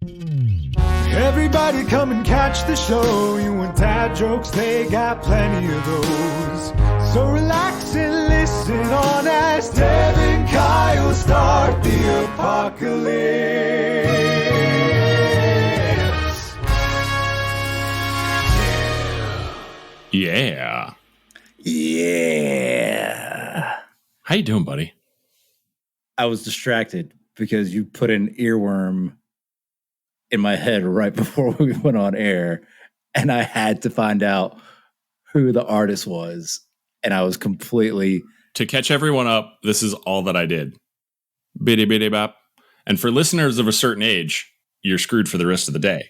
Everybody come and catch the show. You want dad jokes, they got plenty of those. So relax and listen on as Dev and Kyle start the apocalypse. Yeah. Yeah. How you doing, buddy? I was distracted because you put an earworm in my head right before we went on air, and I had to find out who the artist was, and I was completely... To catch everyone up, this is all that I did. Biddy biddy bop. And for listeners of a certain age, you're screwed for the rest of the day.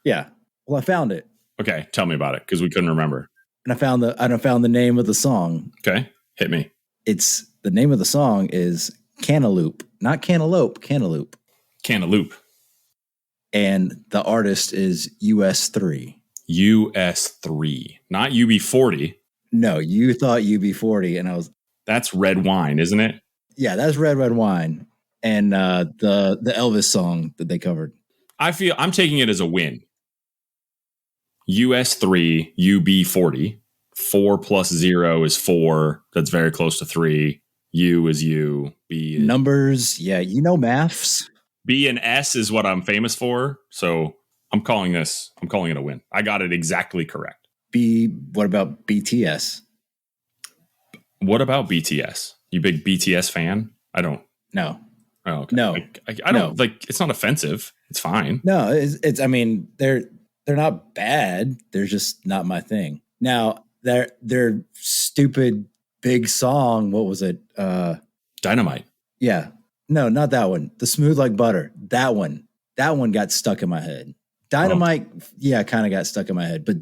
Yeah. Well, I found it. Okay, tell me about it, because we couldn't remember. And I found the name of the song. Okay, hit me. It's the name of the song is Cantaloupe, not Cantaloupe, Cantaloupe. Cantaloupe. And the artist is US3. US3, not UB40. No, you thought UB40, and I was... That's red wine, isn't it? Yeah, that's Red Wine. And the Elvis song that they covered. I'm taking it as a win. US3, UB40. 4 plus 0 is 4. That's very close to 3. U is U. B is... Numbers, yeah, you know maths. B and S is what I'm famous for. So I'm calling it a win. I got it exactly correct. What about BTS? What about BTS? You big BTS fan? I don't. No. Oh, okay. No. I don't like. It's not offensive. It's fine. No, it's. I mean, they're not bad. They're just not my thing. Now, their stupid big song. What was it? Dynamite. Yeah. No, not that one. The Smooth Like Butter. That one got stuck in my head. Dynamite, yeah, kind of got stuck in my head. But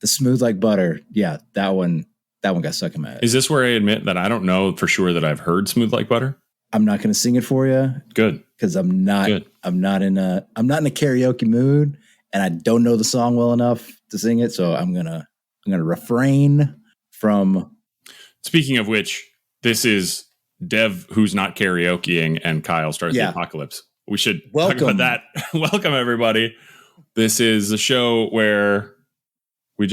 the Smooth Like Butter, yeah, that one got stuck in my head. Is this where I admit that I don't know for sure that I've heard Smooth Like Butter? I'm not going to sing it for you. Good. Because I'm not in a karaoke mood, and I don't know the song well enough to sing it. So I'm gonna refrain from. Speaking of which, this is Dev, who's not karaokeing, and Kyle starts the apocalypse. We should talk about that. Welcome, everybody. This is a show where we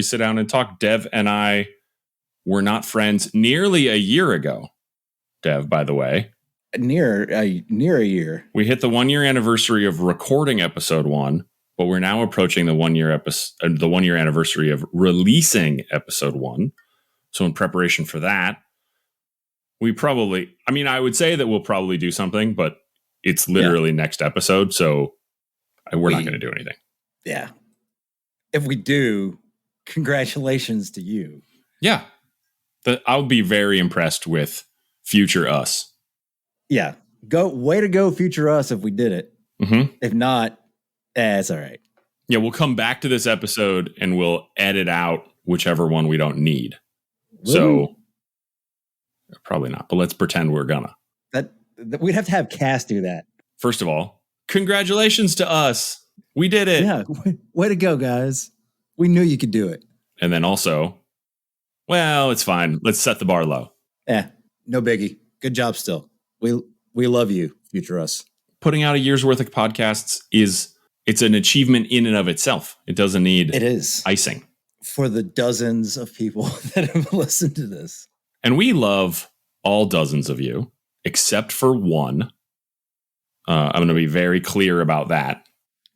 sit down and talk. Dev and I were not friends nearly a year ago. Dev, by the way. Near a year. We hit the 1 year anniversary of recording episode 1, but we're now approaching the 1 year anniversary of releasing episode 1. So in preparation for that, I would say that we'll probably do something, but it's literally next episode. So we're not going to do anything. Yeah. If we do, congratulations to you. Yeah. I'll be very impressed with future us. Yeah. Way to go, future us, if we did it. Mm-hmm. If not, it's all right. Yeah, we'll come back to this episode and we'll edit out whichever one we don't need. Will so... Probably not, but let's pretend we're gonna. That we'd have to have Cass do that. First of all, congratulations to us. We did it. Yeah, way to go, guys. We knew you could do it. And then also, well, it's fine. Let's set the bar low. No biggie. Good job still. We love you, future us. Putting out a year's worth of podcasts it's an achievement in and of itself. It doesn't need icing. For the dozens of people that have listened to this. And we love all dozens of you, except for one. I'm going to be very clear about that.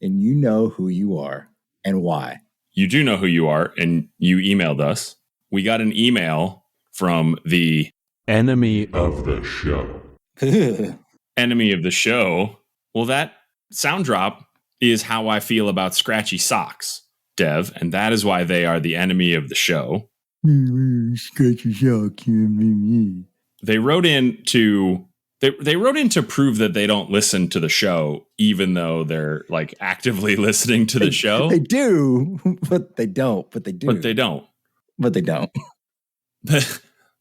And you know who you are and why. You do know who you are, and you emailed us. We got an email from the enemy of the show. Enemy of the show. Well, that sound drop is how I feel about scratchy socks, Dev, and that is why they are the enemy of the show. Scratchy sock. They wrote in to prove that they don't listen to the show, even though they're like actively listening to the show. They do, but they don't.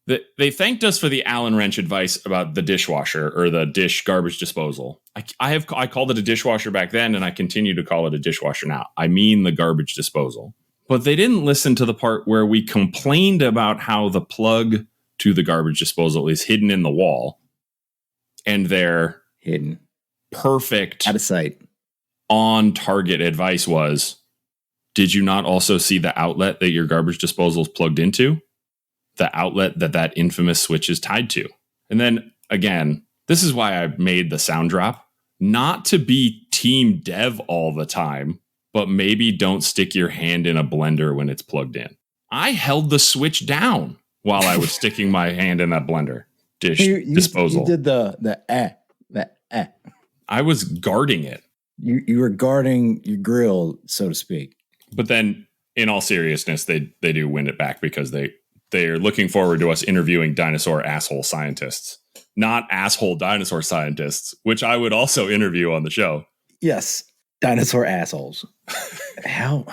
They thanked us for the Allen wrench advice about the dishwasher or the dish garbage disposal. I called it a dishwasher back then, and I continue to call it a dishwasher now. I mean the garbage disposal. But they didn't listen to the part where we complained about how the plug to the garbage disposal is hidden in the wall. And they're hidden, perfect, out of sight, on target advice was, did you not also see the outlet that your garbage disposal is plugged into? The outlet that infamous switch is tied to. And then again, this is why I made the sound drop, not to be team dev all the time, but maybe don't stick your hand in a blender when it's plugged in. I held the switch down while I was sticking my hand in that blender disposal. You did the I was guarding it. You were guarding your grill, so to speak. But then, in all seriousness, they do win it back because they're looking forward to us interviewing dinosaur asshole scientists, not asshole dinosaur scientists, which I would also interview on the show. Yes, dinosaur assholes. How?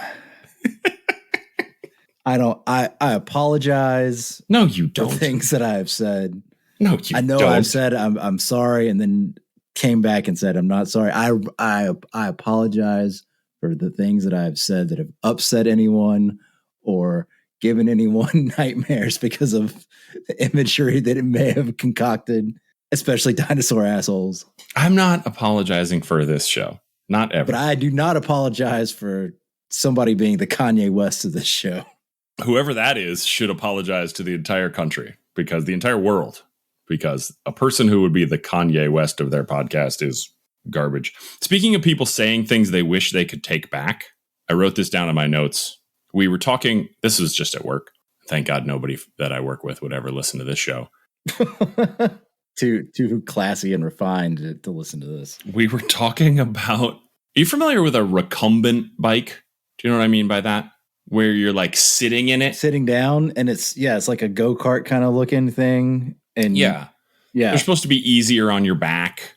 I apologize. No, you don't. For things that I have said. No, you I know don't. I've said I'm sorry, and then came back and said I'm not sorry. I apologize for the things that I've said that have upset anyone or given anyone nightmares because of the imagery that it may have concocted, especially dinosaur assholes. I'm not apologizing for this show. Not ever. But I do not apologize for somebody being the Kanye West of this show. Whoever that is should apologize to the entire country, because the entire world, because a person who would be the Kanye West of their podcast is garbage. Speaking of people saying things they wish they could take back, I wrote this down in my notes. We were talking, this was just at work. Thank God nobody that I work with would ever listen to this show. Too classy and refined to listen to this. We were talking about, are you familiar with a recumbent bike? Do you know what I mean by that? Where you're like sitting in it. Sitting down, and it's like a go-kart kind of looking thing. And yeah. They're supposed to be easier on your back.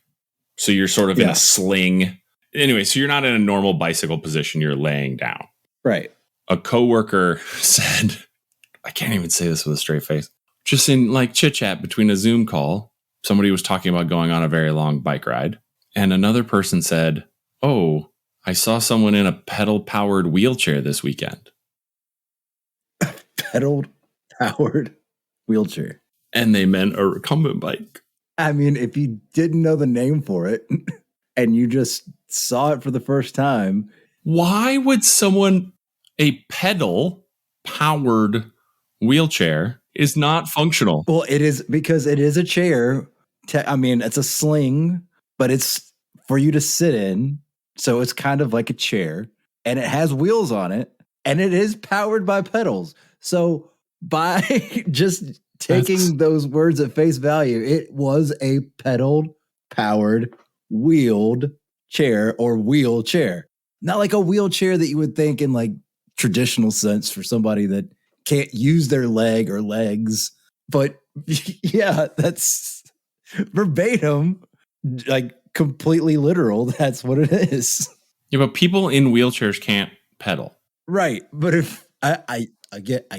So you're sort of in a sling. Anyway, so you're not in a normal bicycle position. You're laying down. Right. A coworker said, I can't even say this with a straight face, just in like chit chat between a Zoom call, somebody was talking about going on a very long bike ride. And another person said, oh, I saw someone in a pedal-powered wheelchair this weekend. Pedal-powered wheelchair. And they meant a recumbent bike. I mean, if you didn't know the name for it and you just saw it for the first time. Why would a pedal-powered wheelchair is not functional? Well, it is because it is a chair. It's a sling, but it's for you to sit in. So it's kind of like a chair, and it has wheels on it, and it is powered by pedals. So by just taking those words at face value, it was a pedal-powered wheeled chair or wheelchair. Not like a wheelchair that you would think in like traditional sense for somebody that can't use their leg or legs. But yeah, that's verbatim, like completely literal. That's what it is. Yeah, but people in wheelchairs can't pedal. Right. But if I get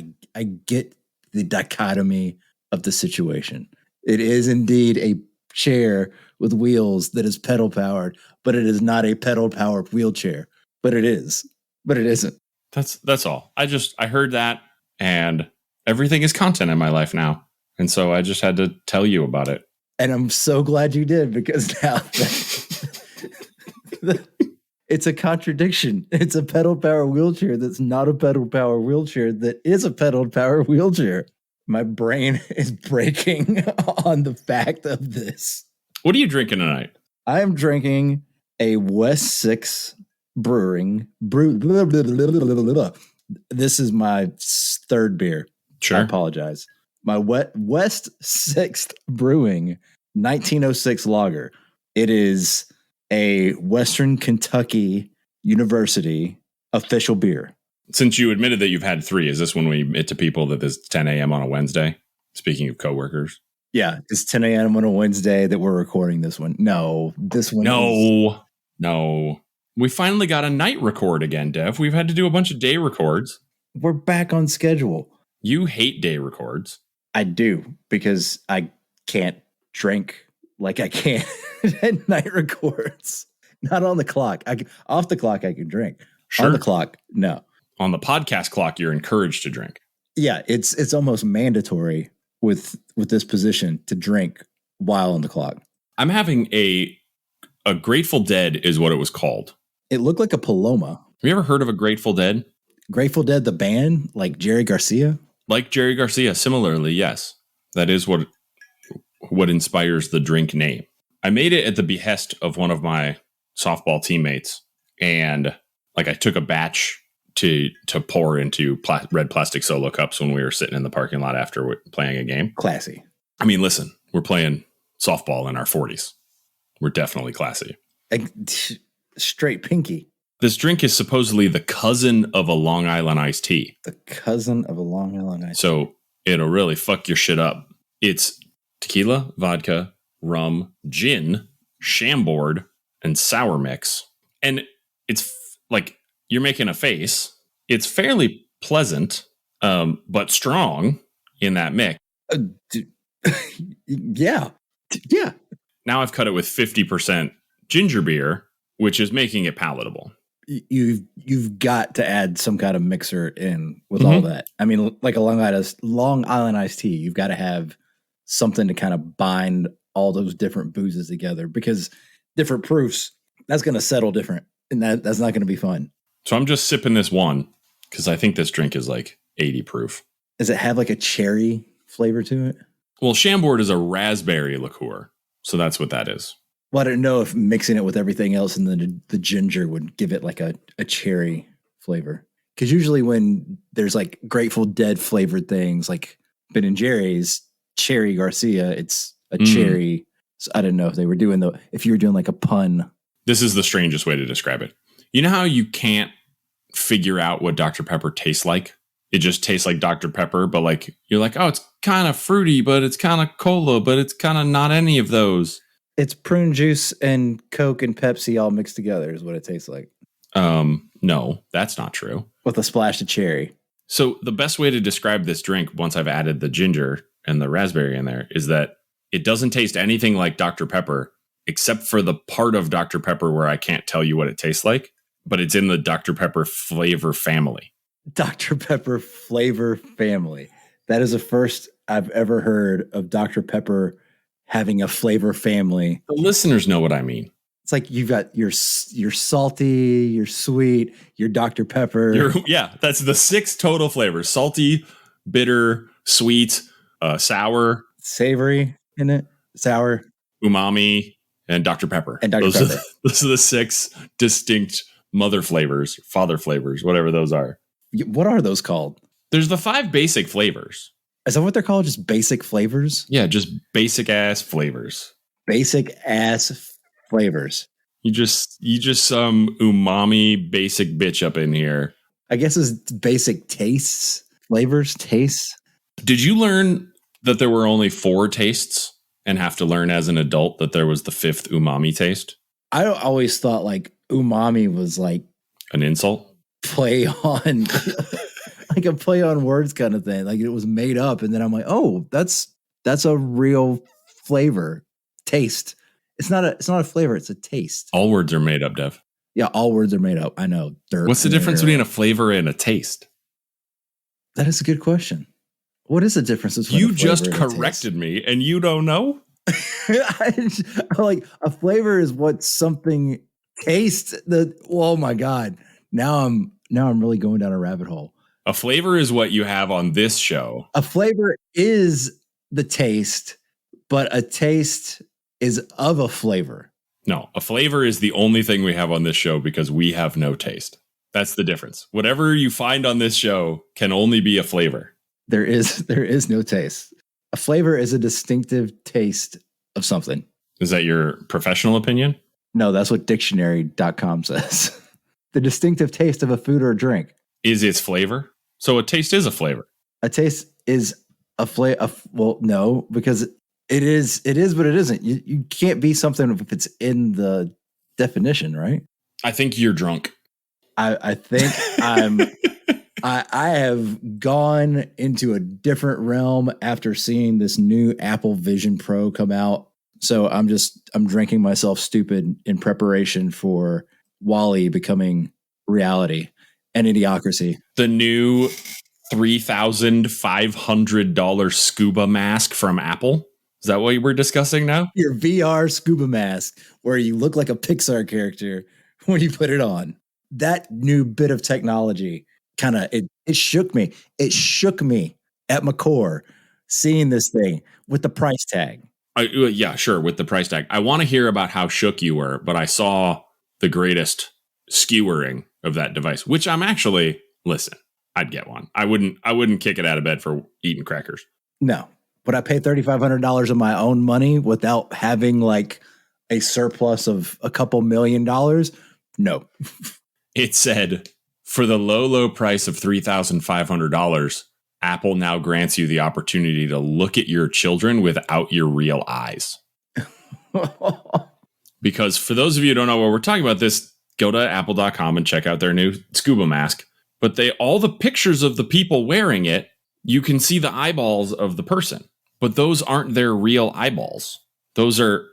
the dichotomy of the situation. It is indeed a chair with wheels that is pedal powered, but it is not a pedal powered wheelchair. But it is. But it isn't. That's all. I heard that, and everything is content in my life now. And so I just had to tell you about it. And I'm so glad you did, because now it's a contradiction. It's a pedal power wheelchair that's not a pedal power wheelchair that is a pedal power wheelchair. My brain is breaking on the fact of this. What are you drinking tonight? I am drinking a West 6 Brewing. This is my third beer. Sure. I apologize. My West 6th Brewing 1906 lager. It is a Western Kentucky University official beer. Since you admitted that you've had 3, is this when we admit to people that this is 10 a.m. on a Wednesday? Speaking of coworkers. Yeah, it's 10 a.m. on a Wednesday that we're recording this one. No, this one. No. We finally got a night record again, Dev. We've had to do a bunch of day records. We're back on schedule. You hate day records. I do, because I can't drink like I can at night records. Not on the clock. Off the clock, I can drink. Sure. On the clock, no. On the podcast clock, you're encouraged to drink. Yeah, it's almost mandatory with this position to drink while on the clock. I'm having a Grateful Dead is what it was called. It looked like a Paloma. Have you ever heard of a Grateful Dead? Grateful Dead, the band, like Jerry Garcia? Like Jerry Garcia, similarly, yes. That is what inspires the drink name. I made it at the behest of one of my softball teammates, and like I took a batch to pour into red plastic Solo cups when we were sitting in the parking lot after playing a game. Classy. I mean, listen, we're playing softball in our 40s. We're definitely classy. Straight pinky. This drink is supposedly the cousin of a Long Island iced tea. The cousin of a Long Island iced tea. So it'll really fuck your shit up. It's tequila, vodka, rum, gin, Chambord, and sour mix. And it's like you're making a face. It's fairly pleasant, but strong in that mix. Yeah. Now I've cut it with 50% gingerbeer, which is making it palatable. You've got to add some kind of mixer in with all that. I mean, like a Long Island iced tea, you've got to have something to kind of bind all those different boozes together, because different proofs, that's going to settle different, and that's not going to be fun. So I'm just sipping this one because I think this drink is like 80 proof. Does it have like a cherry flavor to it? Well, Chambord is a raspberry liqueur, so that's what that is. Well, I don't know if mixing it with everything else and then the ginger would give it like a cherry flavor. Because usually when there's like Grateful Dead flavored things like Ben & Jerry's, Cherry Garcia, it's a cherry. So I didn't know if they were if you were doing like a pun. This is the strangest way to describe it. You know how you can't figure out what Dr. Pepper tastes like? It just tastes like Dr. Pepper, but like you're like, oh, it's kind of fruity, but it's kind of cola, but it's kind of not any of those. It's prune juice and Coke and Pepsi all mixed together is what it tastes like. No, that's not true. With a splash of cherry. So the best way to describe this drink, once I've added the ginger and the raspberry in there, is that it doesn't taste anything like Dr. Pepper, except for the part of Dr. Pepper where I can't tell you what it tastes like, but it's in the Dr. Pepper flavor family. Dr. Pepper flavor family. That is the first I've ever heard of Dr. Pepper having a flavor family. The listeners know what I mean. It's like you've got your salty, your sweet, your Dr. Pepper. That's the 6 total flavors: salty, bitter, sweet, sour, savory in it, sour, umami, and Dr. Pepper. And Dr. Pepper. Those are the 6 distinct mother flavors, father flavors, whatever those are. What are those called? There's the 5 basic flavors. Is that what they're called? Just basic flavors? Yeah, just basic ass flavors. Basic ass flavors. You just some umami basic bitch up in here. I guess it's basic tastes, flavors, tastes. Did you learn that there were only 4 tastes and have to learn as an adult that there was the 5th umami taste? I always thought like umami was like an insult. Play on like a play on words kind of thing. Like it was made up. And then I'm like, oh, that's a real flavor. Taste. It's not a flavor, it's a taste. All words are made up, Dev. Yeah, all words are made up. I know. What's the difference between a flavor and a taste? That is a good question. What is the difference between you just corrected me and you don't know? Like a flavor is what something tastes. Oh my God. Now I'm really going down a rabbit hole. A flavor is what you have on this show. A flavor is the taste, but a taste is of a flavor. No, a flavor is the only thing we have on this show because we have no taste. That's the difference. Whatever you find on this show can only be a flavor. There is no taste. A flavor is a distinctive taste of something. Is that your professional opinion? No, that's what dictionary.com says. The distinctive taste of a food or a drink. Is its flavor? So a taste is a flavor. A taste is a flavor. Well, no, because it is, but it isn't. You can't be something if it's in the definition, right? I think you're drunk. I think I have gone into a different realm after seeing this new Apple Vision Pro come out. So I'm drinking myself stupid in preparation for WALL-E becoming reality and Idiocracy. The new $3,500 scuba mask from Apple. Is that what we're discussing now? Your VR scuba mask, where you look like a Pixar character when you put it on. That new bit of technology kind of, it shook me. It shook me at my core seeing this thing with the price tag. Yeah, sure. With the price tag. I want to hear about how shook you were, but I saw the greatest skewering of that device, which I'm actually, listen, I'd get one. I wouldn't kick it out of bed for eating crackers. No, but I pay $3,500 of my own money without having like a surplus of a couple $1 million. No. It said, for the low price of $3,500, Apple now grants you the opportunity to look at your children without your real eyes. Because for those of you who don't know what we're talking about, go to apple.com and check out their new scuba mask. But all the pictures of the people wearing it, you can see the eyeballs of the person. But those aren't their real eyeballs. Those are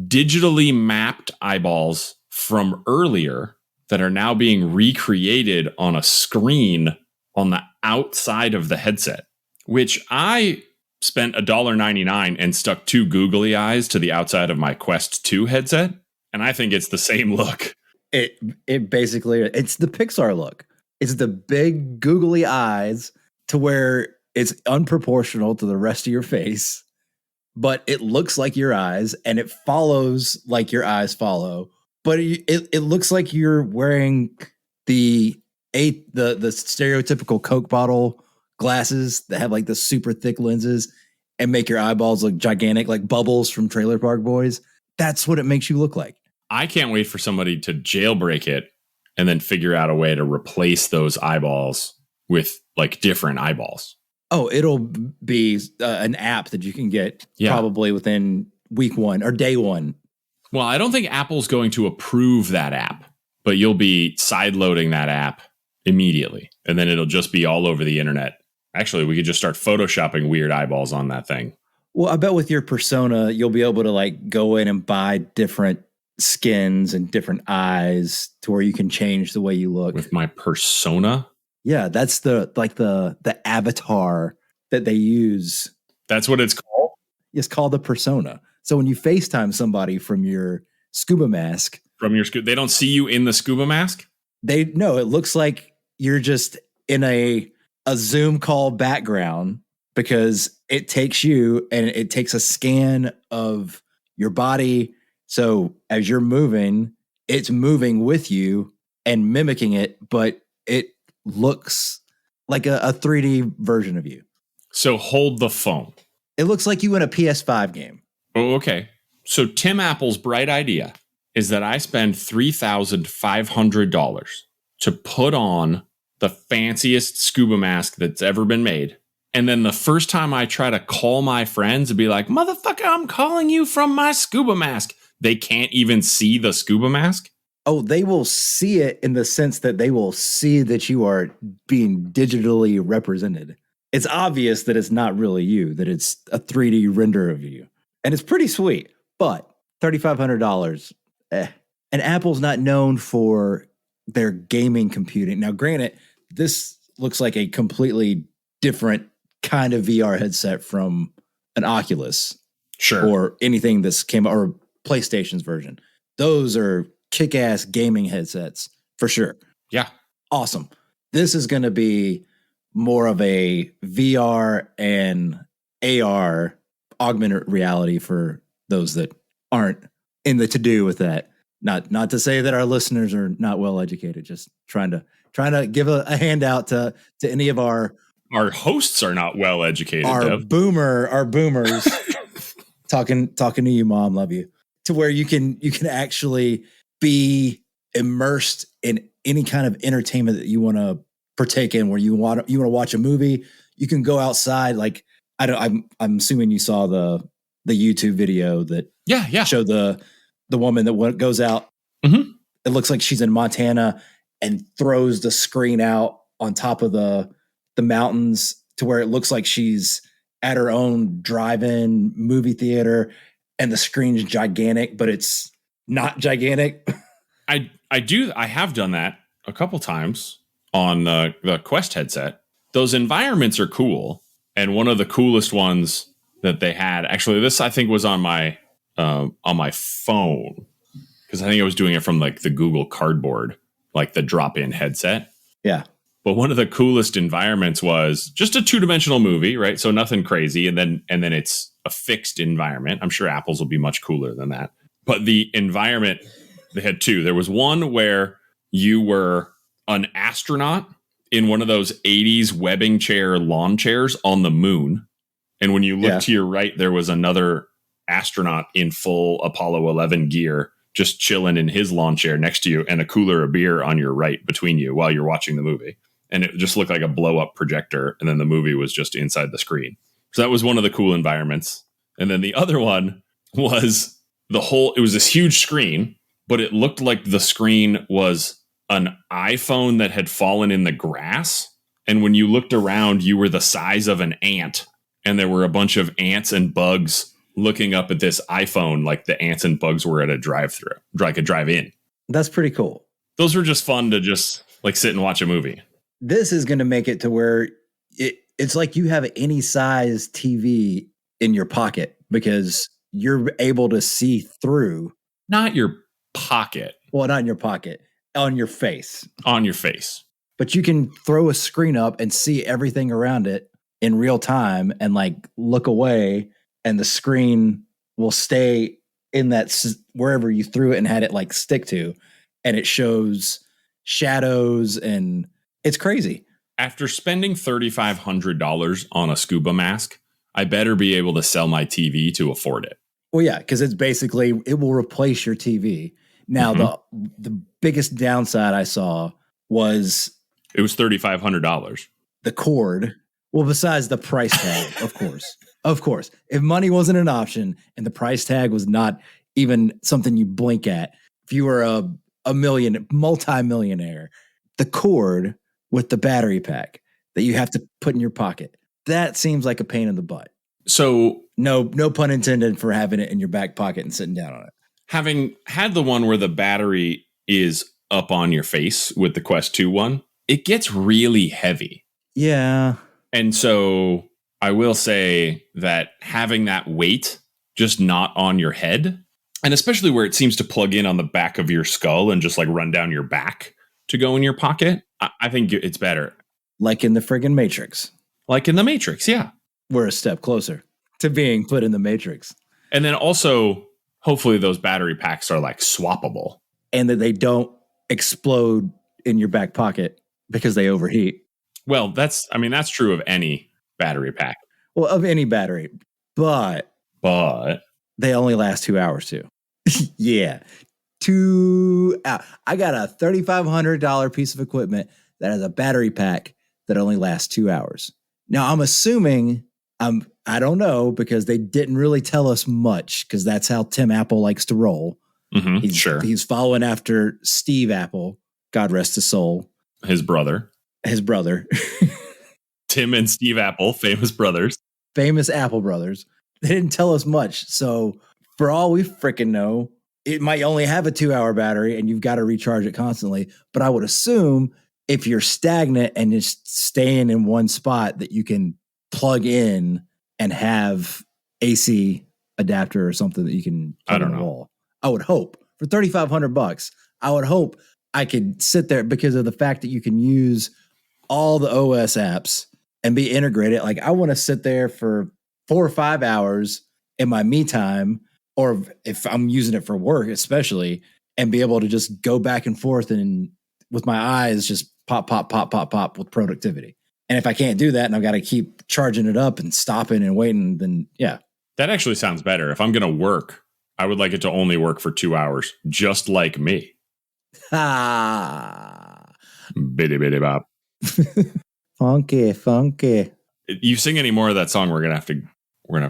digitally mapped eyeballs from earlier that are now being recreated on a screen on the outside of the headset, which I spent $1.99 and stuck 2 googly eyes to the outside of my Quest 2 headset. And I think it's the same look. It basically, it's the Pixar look. It's the big googly eyes to where it's unproportional to the rest of your face, but it looks like your eyes and it follows like your eyes follow. But it looks like you're wearing the stereotypical Coke bottle glasses that have like the super thick lenses and make your eyeballs look gigantic, like Bubbles from Trailer Park Boys. That's what it makes you look like. I can't wait for somebody to jailbreak it and then figure out a way to replace those eyeballs with like different eyeballs. Oh, it'll be an app that you can get probably within week 1 or day 1. Well, I don't think Apple's going to approve that app, but you'll be sideloading that app immediately. And then it'll just be all over the internet. Actually, we could just start photoshopping weird eyeballs on that thing. Well, I bet with your persona, you'll be able to like go in and buy different skins and different eyes to where you can change the way you look. With my persona? Yeah, that's the avatar that they use. That's what it's called? It's called the persona. So when you FaceTime somebody from your scuba mask, they don't see you in the scuba mask? It looks like you're just in a Zoom call background because it takes you and it takes a scan of your body. So as you're moving, it's moving with you and mimicking it, but it looks like a 3D version of you. So hold the phone. It looks like you in a PS5 game. Oh, okay. So Tim Apple's bright idea is that I spend $3,500 to put on the fanciest scuba mask that's ever been made. And then the first time I try to call my friends and be like, motherfucker, I'm calling you from my scuba mask, they can't even see the scuba mask. Oh, they will see it in the sense that they will see that you are being digitally represented. It's obvious that it's not really you, that it's a 3D render of you. And it's pretty sweet, but $3,500. And Apple's not known for their gaming computing. Now, granted, this looks like a completely different kind of VR headset from an Oculus. Sure. Or anything that's came or PlayStation's version. Those are kick-ass gaming headsets for sure. Yeah. Awesome. This is going to be more of a VR and AR augmented reality for those that aren't in the to-do with that. Not to say that our listeners are not well educated, just trying to give a handout to any of our hosts are not well educated. Our boomers talking to you, Mom, love you. To where you can actually be immersed in any kind of entertainment that you want to partake in, where you want to watch a movie, you can go outside. Like I'm assuming you saw the YouTube video that showed the woman that goes out. Mm-hmm. It looks like she's in Montana and throws the screen out on top of the mountains to where it looks like she's at her own drive-in movie theater and the screen's gigantic, but it's not gigantic. I have done that a couple times on the Quest headset. Those environments are cool. And one of the coolest ones that they had, actually, this I think was on my phone. because I think I was doing it from like the Google Cardboard, like the drop-in headset. Yeah. But one of the coolest environments was just a 2-dimensional movie, right? So nothing crazy. And then it's a fixed environment. I'm sure Apple's will be much cooler than that. But the environment, they had 2. There was one where you were an astronaut in one of those 80s webbing chair lawn chairs on the moon. And when you look to your right, there was another astronaut in full Apollo 11 gear, just chilling in his lawn chair next to you, and a cooler of beer on your right between you while you're watching the movie. And it just looked like a blow up projector. And then the movie was just inside the screen. So that was one of the cool environments. And then the other one was it was this huge screen, but it looked like the screen was an iPhone that had fallen in the grass. And when you looked around, you were the size of an ant. And there were a bunch of ants and bugs looking up at this iPhone like the ants and bugs were at a drive-through, like a drive-in. That's pretty cool. Those were just fun to just like sit and watch a movie. This is going to make it to where it's like you have any size TV in your pocket because you're able to see through. Not your pocket. Well, not in your pocket, on your face. On your face. But you can throw a screen up and see everything around it in real time and like look away, and the screen will stay in that wherever you threw it and had it like stick to, and it shows shadows, and it's crazy. After spending $3,500 on a scuba mask, I better be able to sell my TV to afford it. Well, yeah, because it's basically, it will replace your TV. Now, the biggest downside I saw was... It was $3,500. The cord. Well, besides the price tag, of course. Of course. If money wasn't an option and the price tag was not even something you blink at, if you were a multi-millionaire, the cord with the battery pack that you have to put in your pocket, that seems like a pain in the butt. So no pun intended for having it in your back pocket and sitting down on it. Having had the one where the battery is up on your face with the Quest 2 one, it gets really heavy. Yeah. And so I will say that having that weight just not on your head, and especially where it seems to plug in on the back of your skull and just like run down your back to go in your pocket, I think it's better. Like in the friggin' Matrix. Like in the Matrix, yeah. We're a step closer to being put in the Matrix. And then also, hopefully those battery packs are like swappable. And that they don't explode in your back pocket because they overheat. Well, that's true of any battery pack. Well, of any battery. But they only last 2 hours too. Yeah. 2 hours. I got a $3,500 piece of equipment that has a battery pack that only lasts 2 hours. Now, I'm assuming, I don't know, because they didn't really tell us much, because that's how Tim Apple likes to roll. Mm-hmm, sure. He's following after Steve Apple, God rest his soul. His brother. Tim and Steve Apple, famous brothers. Famous Apple brothers. They didn't tell us much. So for all we freaking know, it might only have a 2 hour battery and you've got to recharge it constantly. But I would assume if you're stagnant and just staying in one spot, that you can plug in and have AC adapter or something that you can I don't know. I would hope for $3,500, I would hope I could sit there because of the fact that you can use all the OS apps and be integrated. Like, I want to sit there for 4 or 5 hours in my me time, or if I'm using it for work, especially, and be able to just go back and forth and with my eyes just pop with productivity. And if I can't do that and I've got to keep charging it up and stopping and waiting, then yeah. That actually sounds better. If I'm going to work, I would like it to only work for 2 hours, just like me. Bitty bitty bop. Funky. You sing any more of that song, we're gonna have to.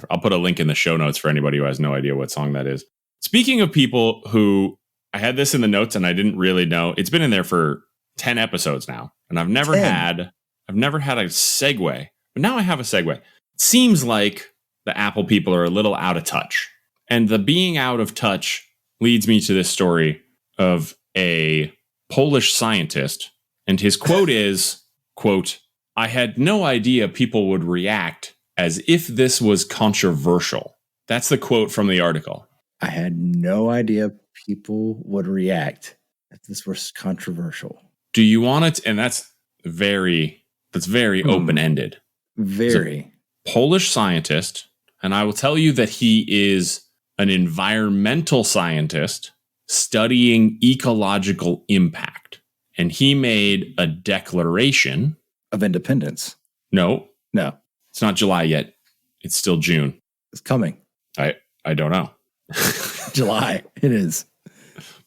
I'll put a link in the show notes for anybody who has no idea what song that is. Speaking of people who, I had this in the notes and I didn't really know. It's been in there for 10 episodes now, and I've never had a segue. But now I have a segue. It seems like the Apple people are a little out of touch, and the being out of touch leads me to this story of a Polish scientist, and his quote is, quote, "I had no idea people would react as if this was controversial." That's the quote from the article. I had no idea people would react if this were controversial? Do you want it? And that's very open-ended. Very. Polish scientist, and I will tell you that he is an environmental scientist studying ecological impact. And he made a declaration of independence. No. It's not July yet. It's still June. It's coming. I don't know. July. It is.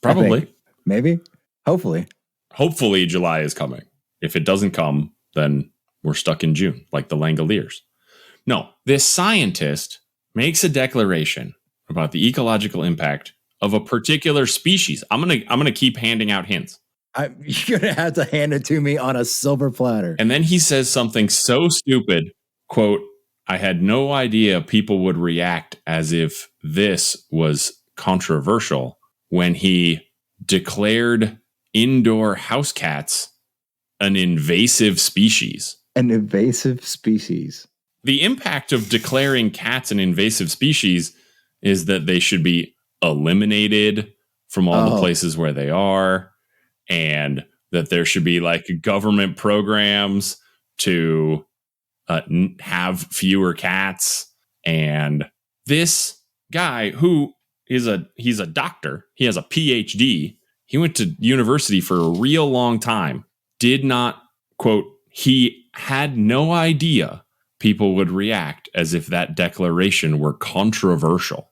Probably. Maybe. Hopefully. Hopefully July is coming. If it doesn't come, then we're stuck in June, like the Langoliers. No, this scientist makes a declaration about the ecological impact of a particular species. I'm gonna keep handing out hints. You're gonna have to hand it to me on a silver platter. And then he says something so stupid, quote, I had no idea people would react as if this was controversial when he declared indoor house cats an invasive species. An invasive species. The impact of declaring cats an invasive species is that they should be eliminated from all the places where they are, and that there should be like government programs to have fewer cats. And this guy who he's a doctor, he has a PhD, he went to university for a real long time, did not, quote, he had no idea people would react as if that declaration were controversial.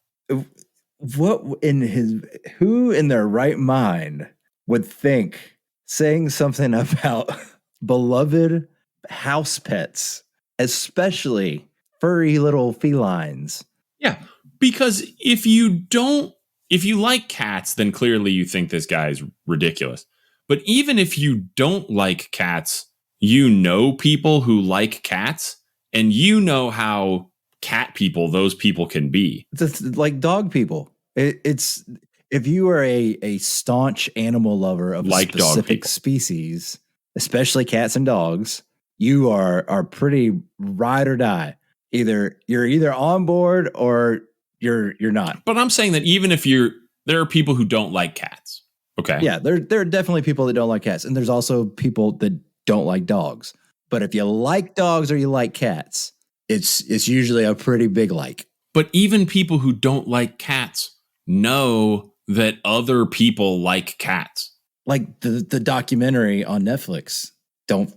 Who in their right mind would think saying something about beloved house pets, especially furry little felines? Yeah, because if you like cats, then clearly you think this guy is ridiculous. But even if you don't like cats, you know people who like cats, and you know how cat people those people can be. It's like dog people. It's if you are a staunch animal lover of like a specific species, especially cats and dogs, you are pretty ride or die. You're either on board or you're not. But I'm saying that even if there are people who don't like cats. Okay. Yeah, there are definitely people that don't like cats, and there's also people that don't like dogs. But if you like dogs or you like cats, it's usually a pretty big like. But even people who don't like cats know that other people like cats. Like the documentary on Netflix, Don't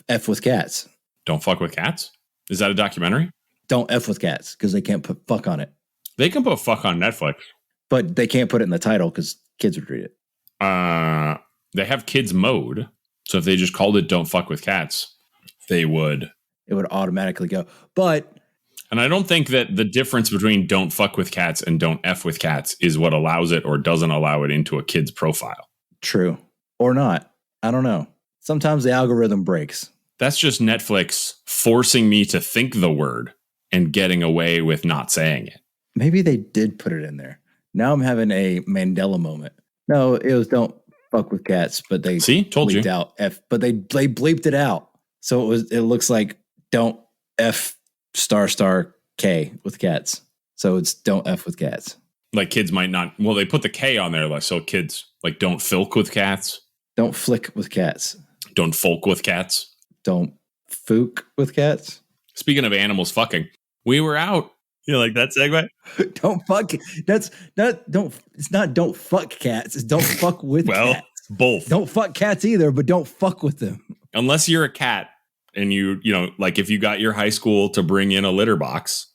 F with Cats. Don't fuck with cats? Is that a documentary? Don't F with cats, because they can't put fuck on it. They can put fuck on Netflix. But they can't put it in the title because kids would read it. They have kids mode. So if they just called it Don't Fuck with Cats, it would automatically go. And I don't think that the difference between Don't Fuck with Cats and Don't F with Cats is what allows it or doesn't allow it into a kid's profile. True. Or not. I don't know. Sometimes the algorithm breaks. That's just Netflix forcing me to think the word and getting away with not saying it. Maybe they did put it in there. Now I'm having a Mandela moment. No, it was Don't Fuck with Cats, but they bleeped out F, but they bleeped it out. So it looks like Don't F **K with cats. So it's Don't F with cats. Like kids might not, well, they put the K on there, like so kids like don't filk with cats. Don't flick with cats. Don't folk with cats. Don't fook with cats. Speaking of animals fucking, we were out. You like that segue? Don't fuck. It's not don't fuck cats. It's don't fuck with cats. Both. Don't fuck cats either, but don't fuck with them. Unless you're a cat and you know, like if you got your high school to bring in a litter box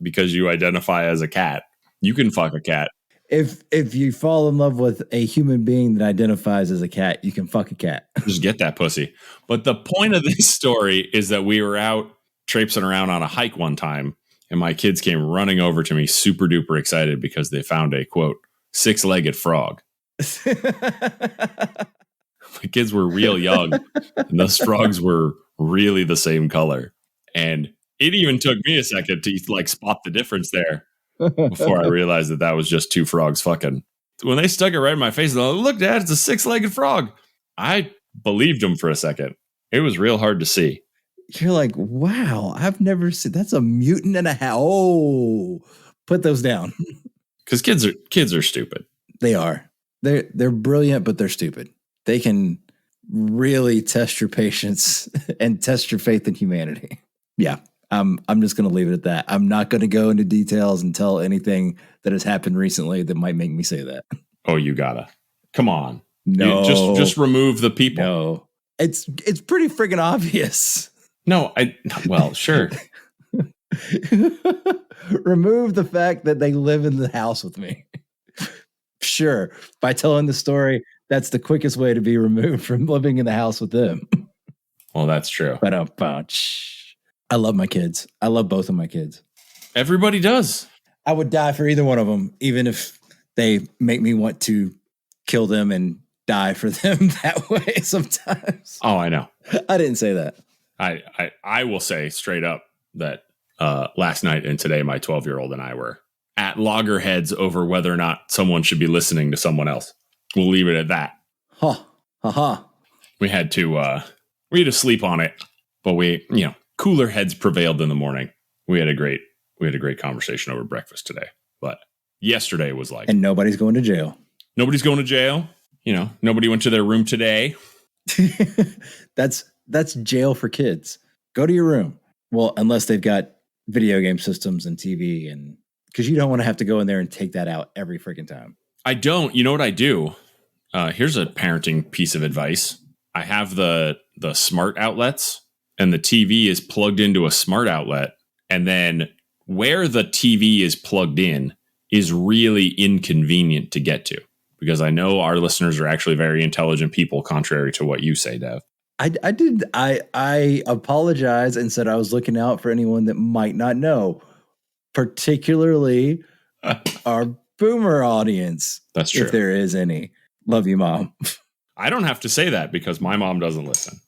because you identify as a cat, you can fuck a cat. If you fall in love with a human being that identifies as a cat, you can fuck a cat. Just get that pussy. But the point of this story is that we were out traipsing around on a hike one time, and my kids came running over to me super duper excited because they found a, quote, 6-legged frog. My kids were real young, and those frogs were really the same color. And it even took me a second to like spot the difference there before I realized that was just two frogs fucking. When they stuck it right in my face, they're like, look, Dad, it's a 6-legged frog. I believed them for a second. It was real hard to see. You're like, wow, I've never seen, that's a mutant and a half. Oh, put those down. Because kids are stupid. They are. They're brilliant, but they're stupid. They can really test your patience and test your faith in humanity. Yeah. I'm just going to leave it at that. I'm not going to go into details and tell anything that has happened recently that might make me say that. Oh, you gotta. Come on. No. Just remove the people. No. It's pretty friggin' obvious. No, well, sure. Remove the fact that they live in the house with me. Sure. By telling the story, that's the quickest way to be removed from living in the house with them. Well, that's true. But I love my kids. I love both of my kids. Everybody does. I would die for either one of them, even if they make me want to kill them and die for them that way sometimes. Oh, I know. I didn't say that. I will say straight up that last night and today, my 12-year-old and I were at loggerheads over whether or not someone should be listening to someone else. We'll leave it at that. We had to sleep on it, but cooler heads prevailed in the morning. We had a great conversation over breakfast today, but yesterday was like, and nobody's going to jail. Nobody's going to jail. Nobody went to their room today. That's jail for kids. Go to your room. Well, unless they've got video game systems and TV, and because you don't want to have to go in there and take that out every freaking time. I don't. You know what I do? Here's a parenting piece of advice. I have the smart outlets, and the TV is plugged into a smart outlet. And then where the TV is plugged in is really inconvenient to get to, because I know our listeners are actually very intelligent people, contrary to what you say, Dev. I apologize and said I was looking out for anyone that might not know, particularly our boomer audience. That's true. If there is any. Love you, Mom. I don't have to say that because my mom doesn't listen,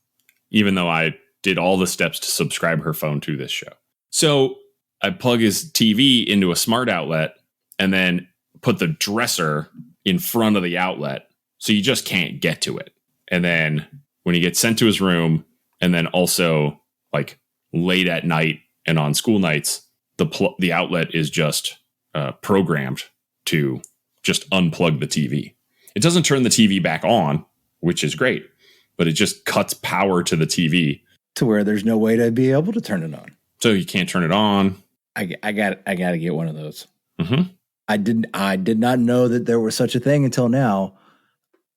even though I did all the steps to subscribe her phone to this show. So I plug his TV into a smart outlet and then put the dresser in front of the outlet, so you just can't get to it. And then when he gets sent to his room, and then also like late at night and on school nights, the outlet is just programmed to just unplug the TV. It doesn't turn the TV back on, which is great, but it just cuts power to the TV to where there's no way to be able to turn it on. So you can't turn it on. I got to get one of those. Mm-hmm. I did not know that there was such a thing until now.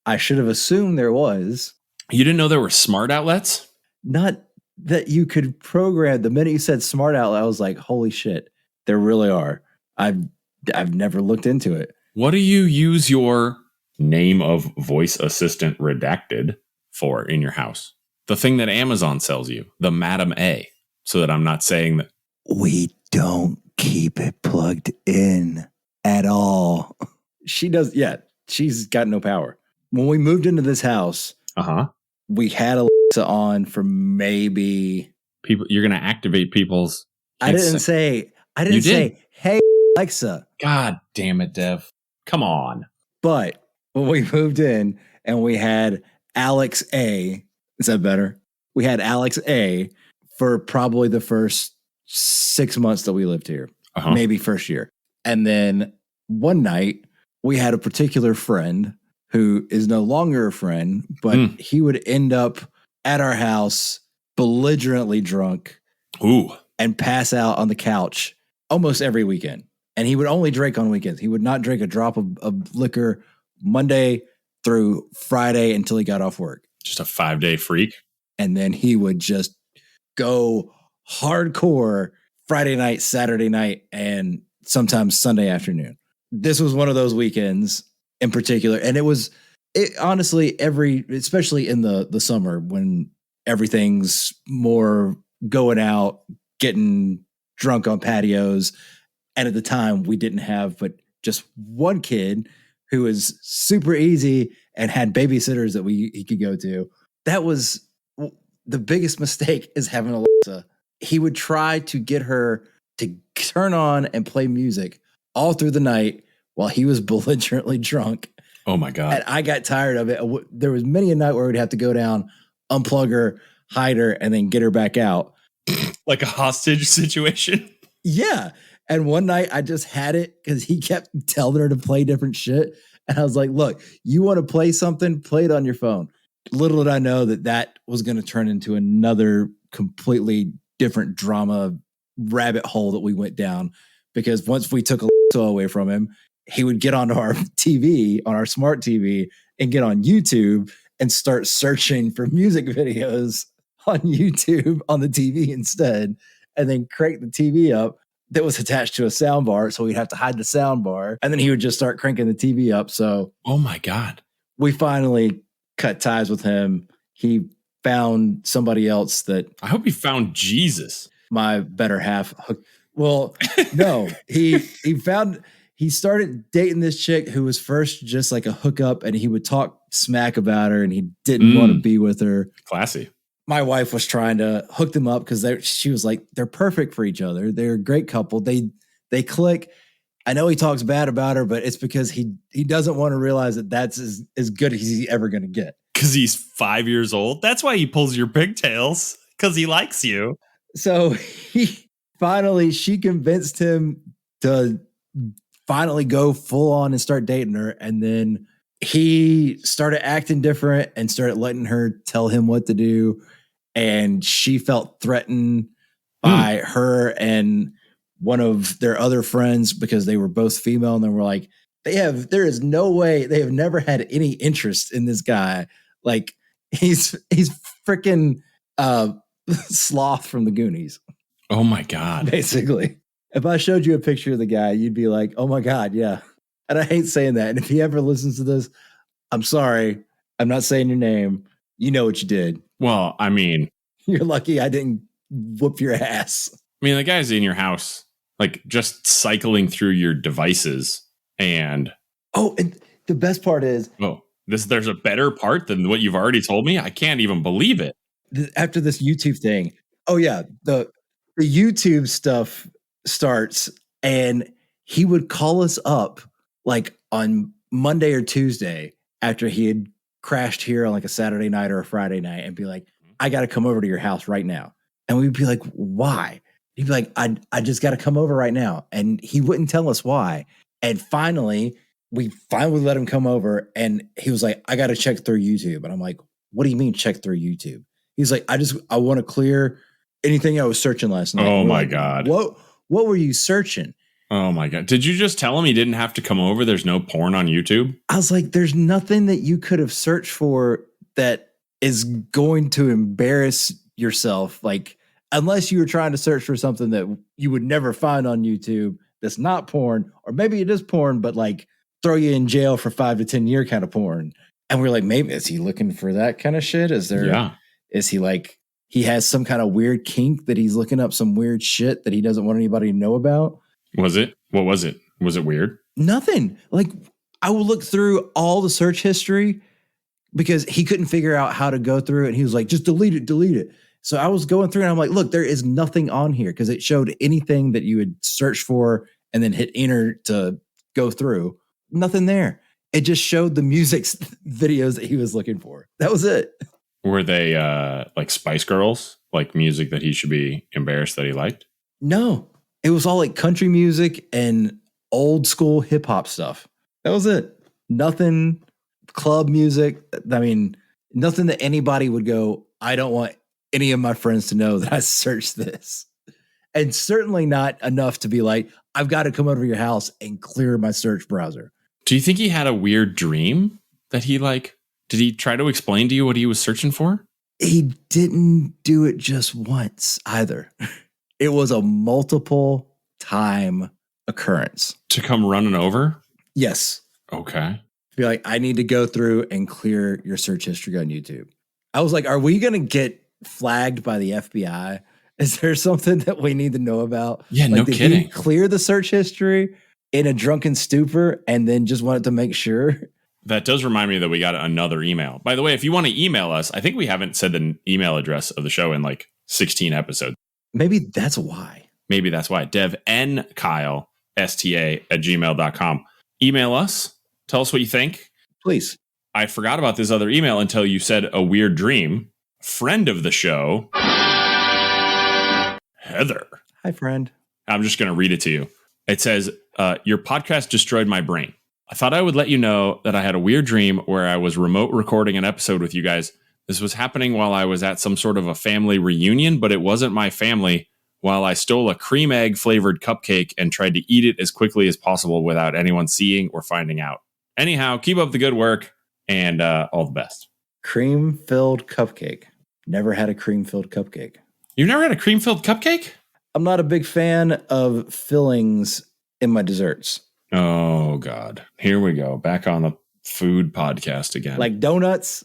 I should have assumed there was. You didn't know there were smart outlets? Not that you could program. The minute you said smart outlet, I was like, holy shit, there really are. I've never looked into it. What do you use your name of voice assistant redacted for in your house? The thing that Amazon sells you, the Madam A, so that I'm not saying that. We don't keep it plugged in at all. She does. Yeah, she's got no power. When we moved into this house, we had Alexa on for maybe people. You're going to activate people's. I didn't say, hey, Alexa. God damn it, Dev. Come on. But when we moved in and we had Alex A, is that better? We had Alex A for probably the first 6 months that we lived here, maybe first year. And then one night we had a particular friend who is no longer a friend, but he would end up at our house belligerently drunk and pass out on the couch almost every weekend. And he would only drink on weekends. He would not drink a drop of liquor Monday through Friday until he got off work. Just a 5-day freak. And then he would just go hardcore Friday night, Saturday night, and sometimes Sunday afternoon. This was one of those weekends in particular. And it honestly, especially in the summer when everything's more going out, getting drunk on patios. And at the time we didn't have but just one kid who was super easy and had babysitters that he could go to. That was the biggest mistake, is having Alexa. He would try to get her to turn on and play music all through the night while he was belligerently drunk. Oh my God. And I got tired of it. There was many a night where we'd have to go down, unplug her, hide her, and then get her back out. Like a hostage situation? Yeah. And one night I just had it because he kept telling her to play different shit. And I was like, look, you want to play something? Play it on your phone. Little did I know that was going to turn into another completely different drama rabbit hole that we went down, because once we took a away from him, he would get onto our TV, on our smart TV, and get on YouTube and start searching for music videos on YouTube on the TV instead, and then crank the TV up that was attached to a sound bar. So we'd have to hide the sound bar, and then he would just start cranking the TV up. So, oh my God, we finally cut ties with him. He found somebody else that I hope he found Jesus. My better half. Well, no, he started dating this chick who was first just like a hookup, and he would talk smack about her, and he didn't want to be with her. Classy. My wife was trying to hook them up because she was like, they're perfect for each other. They're a great couple. They click. I know he talks bad about her, but it's because he doesn't want to realize that that's as good as he's ever going to get. Because he's 5 years old. That's why he pulls your pigtails, because he likes you. So she convinced him to finally go full on and start dating her. And then he started acting different and started letting her tell him what to do. And she felt threatened by her and one of their other friends, because they were both female, and they were like, there is no way, they have never had any interest in this guy. Like, he's freaking Sloth from the Goonies. Oh my God. Basically. If I showed you a picture of the guy, you'd be like, oh my God, yeah. And I hate saying that. And if he ever listens to this, I'm sorry. I'm not saying your name. You know what you did. Well, I mean, you're lucky I didn't whoop your ass. I mean, the guy's in your house, like just cycling through your devices. And and the best part is, there's a better part than what you've already told me. I can't even believe it. After this YouTube thing. Oh yeah. The YouTube stuff starts, and he would call us up like on Monday or Tuesday after he had crashed here on like a Saturday night or a Friday night, and be like, I got to come over to your house right now. And we'd be like, why? He'd be like, I just got to come over right now. And he wouldn't tell us why. And we finally let him come over, and he was like, I got to check through YouTube. And I'm like, what do you mean check through YouTube? He's like, I want to clear anything I was searching last night. Oh my God. What were you searching? Oh my God. Did you just tell him he didn't have to come over? There's no porn on YouTube? I was like, there's nothing that you could have searched for that is going to embarrass yourself. Like, unless you were trying to search for something that you would never find on YouTube that's not porn, or maybe it is porn, but like throw you in jail for 5 to 10 year kind of porn. And we're like, maybe is he looking for that kind of shit? Is he like, he has some kind of weird kink that he's looking up some weird shit that he doesn't want anybody to know about? Was it? What was it? Was it weird? Nothing. Like, I would look through all the search history because he couldn't figure out how to go through it. And he was like, just delete it. So I was going through and I'm like, look, there is nothing on here, because it showed anything that you would search for and then hit enter to go through. Nothing there. It just showed the music videos that he was looking for. That was it. Were they like Spice Girls, like music that he should be embarrassed that he liked? No, it was all like country music and old school hip hop stuff. That was it. Nothing club music. I mean, nothing that anybody would go, I don't want any of my friends to know that I searched this. And certainly not enough to be like, I've got to come over to your house and clear my search browser. Do you think he had a weird dream that he like, did he try to explain to you what he was searching for? He didn't do it just once either. It was a multiple time occurrence. To come running over? Yes. Okay. Be like, I need to go through and clear your search history on YouTube. I was like, are we going to get flagged by the FBI? Is there something that we need to know about? Yeah, like, no kidding. He clear the search history in a drunken stupor and then just wanted to make sure? That does remind me that we got another email. By the way, if you want to email us, I think we haven't said the email address of the show in like 16 episodes. Maybe that's why. devnkylesta @gmail.com. Email us. Tell us what you think. Please. I forgot about this other email until you said a weird dream. Friend of the show, Heather. Hi, friend. I'm just going to read it to you. It says, your podcast destroyed my brain. I thought I would let you know that I had a weird dream where I was remote recording an episode with you guys. This was happening while I was at some sort of a family reunion, but it wasn't my family, while I stole a cream egg flavored cupcake and tried to eat it as quickly as possible without anyone seeing or finding out. Anyhow, keep up the good work and all the best. Cream-filled cupcake. Never had a cream-filled cupcake. You've never had a cream-filled cupcake? I'm not a big fan of fillings in my desserts. Oh, God. Here we go. Back on the food podcast again. Like donuts,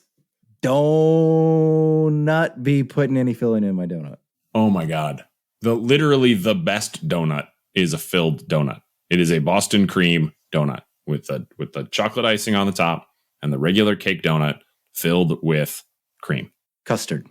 don't not be putting any filling in my donut. Oh, my God. Literally the best donut is a filled donut. It is a Boston cream donut with the chocolate icing on the top and the regular cake donut filled with cream. Custard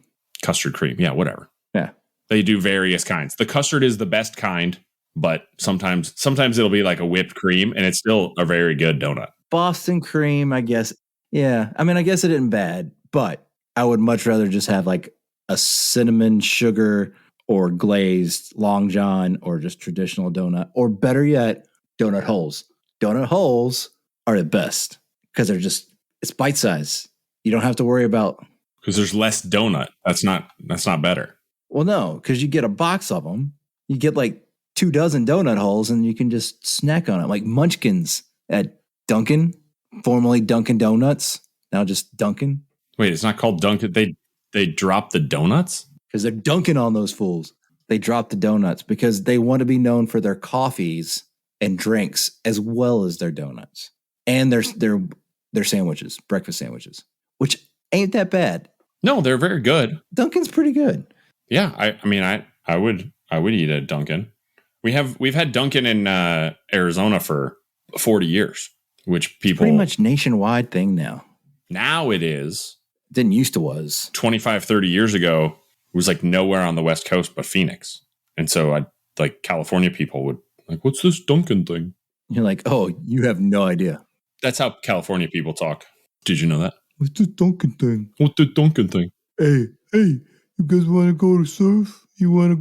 cream. Yeah, whatever. Yeah. They do various kinds. The custard is the best kind, but sometimes it'll be like a whipped cream and it's still a very good donut. Boston cream, I guess. Yeah. I mean, I guess it isn't bad, but I would much rather just have like a cinnamon sugar or glazed Long John or just traditional donut, or better yet, donut holes. Donut holes are the best because it's bite size. You don't have to worry about, because there's less donut. That's not better. Well, no, because you get a box of them. You get like 24 donut holes and you can just snack on it, like Munchkins at Dunkin, formerly Dunkin' Donuts, now just Dunkin. Wait, it's not called Dunkin'. They drop the donuts? Because they're dunking on those fools. They drop the donuts because they want to be known for their coffees and drinks as well as their donuts and their sandwiches, breakfast sandwiches, which ain't that bad. No, they're very good. Dunkin's pretty good. Yeah, I would eat a Dunkin'. We've had Dunkin' in Arizona for 40 years, which people pretty much nationwide thing now. Now it is. Didn't used to was 25, 30 years ago. It was like nowhere on the West Coast but Phoenix. And so California people would like, what's this Dunkin' thing? You're like, oh, you have no idea. That's how California people talk. Did you know that? What's this Dunkin' thing? What's the Dunkin' thing? Hey, you guys want to go to surf? You want to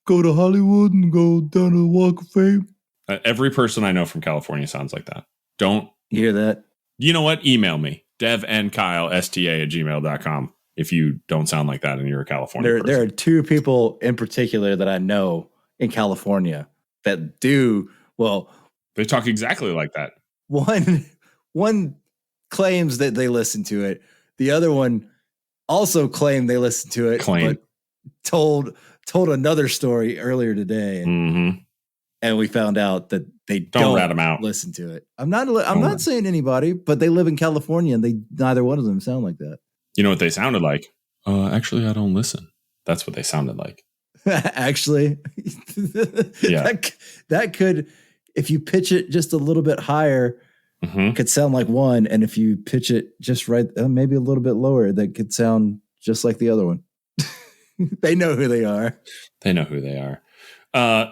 go to Hollywood and go down to the Walk of Fame? Every person I know from California sounds like that. Don't you hear that? You know what? Email me, devnkylesta@gmail.com. If you don't sound like that and you're a California person. There are two people in particular that I know in California that do, well. They talk exactly like that. One claims that they listen to it. The other one also claimed they listened to it. But told another story earlier today. And we found out that they don't rat them out. Listen to it. I'm not saying anybody, but they live in California and neither one of them sound like that. You know what they sounded like? Actually, I don't listen. That's what they sounded like. Actually, yeah. that could, if you pitch it just a little bit higher, could sound like one. And if you pitch it just right, maybe a little bit lower, that could sound just like the other one. They know who they are. They know who they are.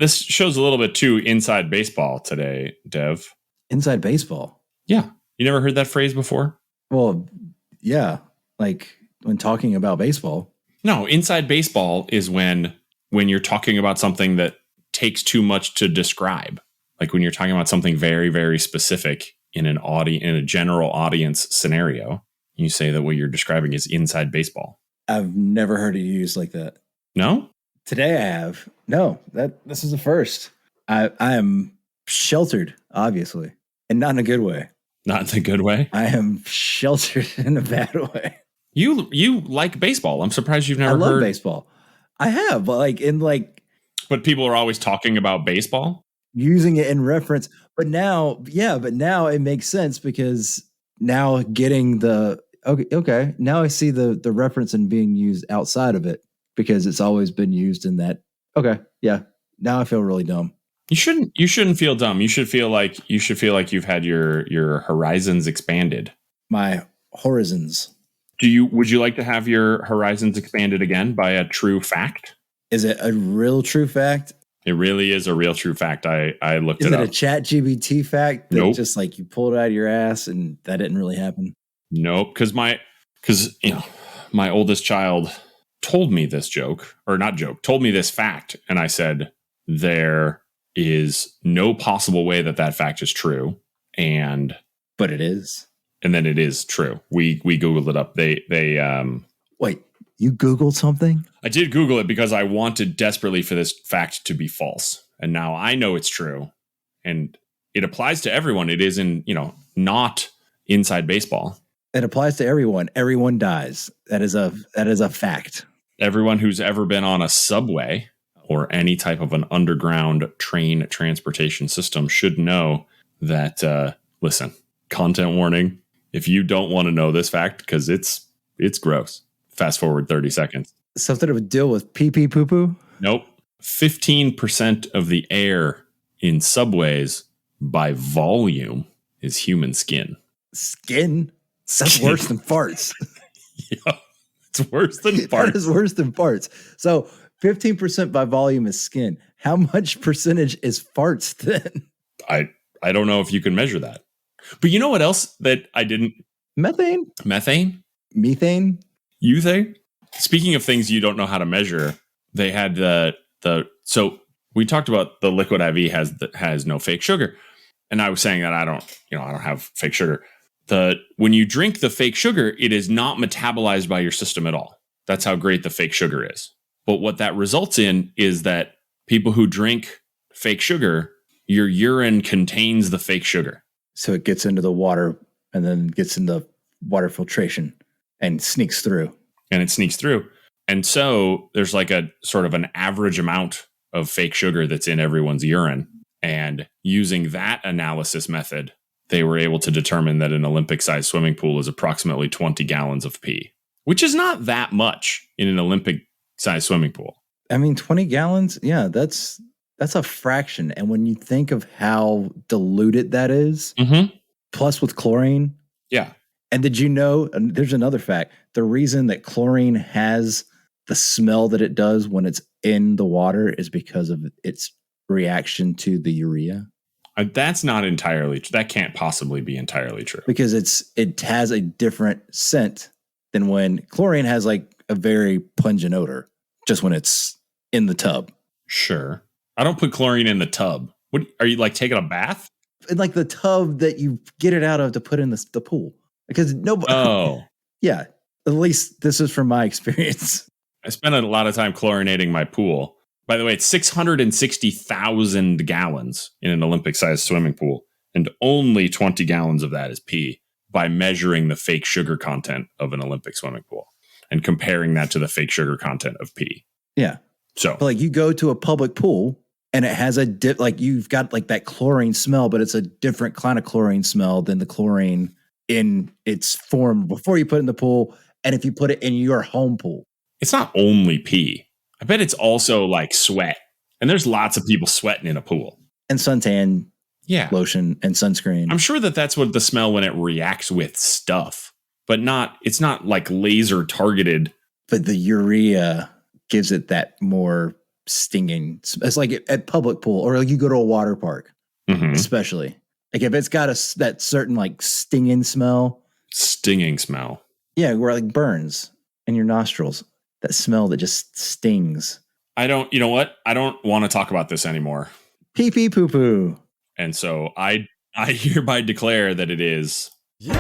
This shows a little bit too inside baseball today, Dev. Inside baseball? Yeah. You never heard that phrase before? Well, yeah. Like when talking about baseball. No, inside baseball is when you're talking about something that takes too much to describe. Like when you're talking about something very, very specific in a general audience scenario, you say that what you're describing is inside baseball. I've never heard it used like that. No? Today I have. No, this is the first. I am sheltered, obviously, and not in a good way. Not in a good way? I am sheltered in a bad way. You like baseball. I'm surprised you've never heard. I love baseball. I have, but people are always talking about baseball, using it in reference. But now it makes sense because now getting the okay. Now I see the reference and being used outside of it because it's always been used in that. Okay, yeah. Now I feel really dumb. You shouldn't feel dumb. You should feel like you've had your horizons expanded. My horizons. Would you like to have your horizons expanded again by a true fact? Is it a real true fact? It really is a real true fact. I looked it up. Is it a ChatGPT fact that nope. Just like you pulled it out of your ass and that didn't really happen? Nope. Because my oldest child told me this told me this fact. And I said, there is no possible way that fact is true. But it is. And then it is true. We Googled it up. They Wait, you Googled something? I did Google it because I wanted desperately for this fact to be false. And now I know it's true. And it applies to everyone. It is not inside baseball. It applies to everyone. Everyone dies. That is a fact. Everyone who's ever been on a subway or any type of an underground train transportation system should know that, listen, content warning. If you don't want to know this fact, because it's gross. Fast forward 30 seconds. Something to deal with pee-pee poo-poo? Nope. 15% of the air in subways by volume is human skin. Skin? That's worse than farts. Yeah, it's worse than farts. That is worse than farts. So 15% by volume is skin. How much percentage is farts then? I don't know if you can measure that. But you know what else that I didn't? Methane? Methane? Methane? Euthane? Speaking of things you don't know how to measure, they had so we talked about the liquid IV has no fake sugar. And I was saying that I don't have fake sugar. When you drink the fake sugar, it is not metabolized by your system at all. That's how great the fake sugar is. But what that results in is that people who drink fake sugar, your urine contains the fake sugar. So it gets into the water and then gets into water filtration and sneaks through. And it sneaks through. And so there's like a sort of an average amount of fake sugar that's in everyone's urine. And using that analysis method, they were able to determine that an Olympic-sized swimming pool is approximately 20 gallons of pee, which is not that much in an Olympic-sized swimming pool. I mean, 20 gallons, yeah, that's a fraction. And when you think of how diluted that is, plus with chlorine. Yeah. And did you know, and there's another fact, the reason that chlorine has the smell that it does when it's in the water is because of its reaction to the urea. That's not entirely true. That can't possibly be entirely true. Because it has a different scent than when chlorine has like a very pungent odor just when it's in the tub. Sure. I don't put chlorine in the tub. What are you like taking a bath? In like the tub that you get it out of to put in the pool. Because nobody. Oh. Yeah. At least this is from my experience. I spent a lot of time chlorinating my pool. By the way, it's 660,000 gallons in an Olympic-sized swimming pool, and only 20 gallons of that is pee by measuring the fake sugar content of an Olympic swimming pool and comparing that to the fake sugar content of pee. Yeah. So, but like you go to a public pool and it has like you've got like that chlorine smell, but it's a different kind of chlorine smell than the chlorine in its form before you put it in the pool. And if you put it in your home pool, it's not only pee. I bet it's also like sweat. And there's lots of people sweating in a pool. And suntan lotion and sunscreen. I'm sure that's what the smell when it reacts with stuff, but it's not like laser targeted. But the urea gives it that more stinging. It's like at public pool or like you go to a water park, especially. Like if it's got that certain like stinging smell. Stinging smell. Yeah, where like burns in your nostrils. That smell that just stings. You know what? I don't want to talk about this anymore. Pee pee poo poo. And so I hereby declare that it is. Yeah!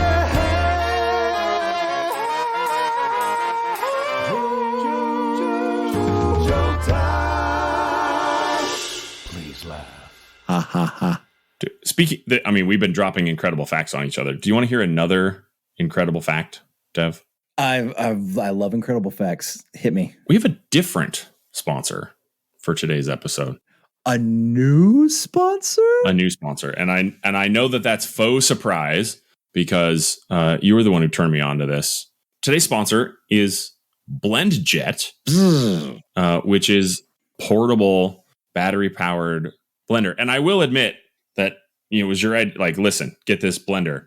Please laugh. Ha ha ha. We've been dropping incredible facts on each other. Do you want to hear another incredible fact, Dev? I love incredible facts. Hit me. We have a different sponsor for today's episode. A new sponsor? A new sponsor. And I know that's faux surprise because you were the one who turned me on to this. Today's sponsor is Blendjet, which is portable battery powered blender. And I will admit that it was your like, listen, get this blender.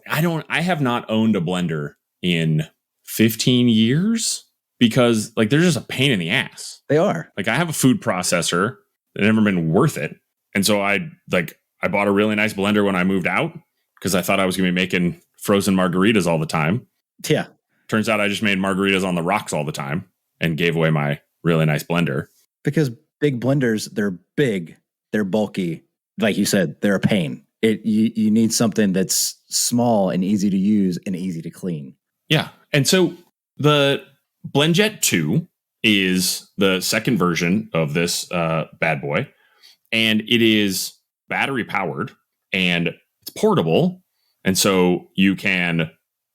I have not owned a blender in 15 years because like they're just a pain in the ass. They are. Like I have a food processor that never been worth it. And so I bought a really nice blender when I moved out because I thought I was going to be making frozen margaritas all the time. Yeah. Turns out I just made margaritas on the rocks all the time and gave away my really nice blender. Because big blenders, they're big, they're bulky. Like you said, they're a pain. You need something that's small and easy to use and easy to clean. Yeah. And so the Blendjet 2 is the second version of this bad boy. And it is battery powered and it's portable. And so you can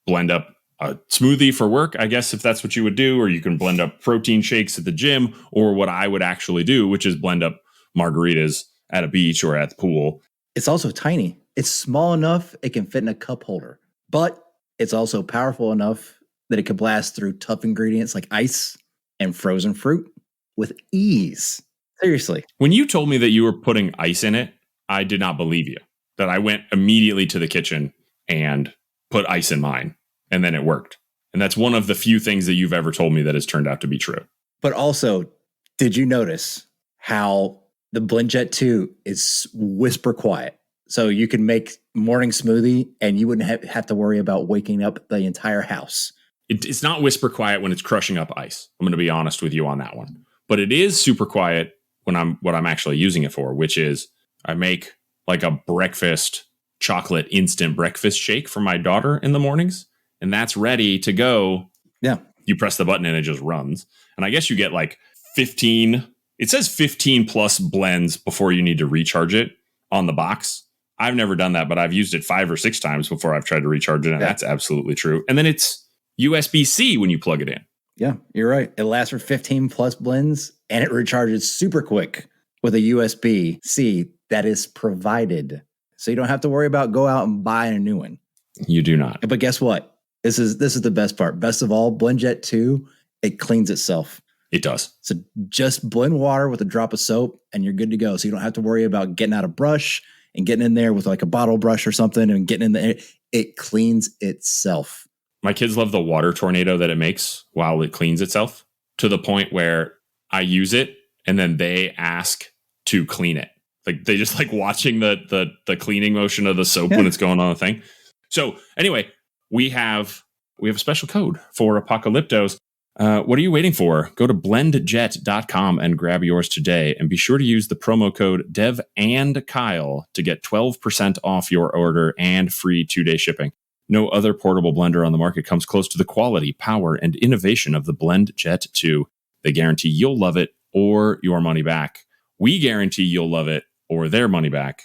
blend up a smoothie for work, I guess, if that's what you would do, or you can blend up protein shakes at the gym, or what I would actually do, which is blend up margaritas at a beach or at the pool. It's also tiny. It's small enough it can fit in a cup holder, but it's also powerful enough that it can blast through tough ingredients like ice and frozen fruit with ease. Seriously. When you told me that you were putting ice in it, I did not believe you. That I went immediately to the kitchen and put ice in mine, and then it worked. And that's one of the few things that you've ever told me that has turned out to be true. But also, did you notice how the Blendjet 2 is whisper quiet? So you can make morning smoothie and you wouldn't have to worry about waking up the entire house. It's not whisper quiet when it's crushing up ice. I'm going to be honest with you on that one. But it is super quiet when what I'm actually using it for, which is I make like a breakfast chocolate instant breakfast shake for my daughter in the mornings. And that's ready to go. Yeah. You press the button and it just runs. And I guess you get like 15. It says 15 plus blends before you need to recharge it on the box. I've never done that, but I've used it 5 or 6 times before I've tried to recharge it. And that's absolutely true. And then it's USB-C when you plug it in. Yeah, you're right. It lasts for 15 plus blends and it recharges super quick with a USB-C that is provided. So you don't have to worry about go out and buying a new one. You do not. But guess what? This is the best part. Best of all, Blendjet 2, it cleans itself. It does. So just blend water with a drop of soap and you're good to go. So you don't have to worry about getting out a brush and getting in there with like a bottle brush or something and getting in there. It cleans itself. My kids love the water tornado that it makes while it cleans itself, to the point where I use it and then they ask to clean it. Like they just like watching the cleaning motion of the soap when it's going on the thing. So anyway, we have a special code for Apocalyptos. What are you waiting for? Go to blendjet.com and grab yours today. And be sure to use the promo code DEVANDKYLE to get 12% off your order and free 2-day shipping. No other portable blender on the market comes close to the quality, power, and innovation of the Blendjet 2. They guarantee you'll love it or your money back. We guarantee you'll love it or their money back.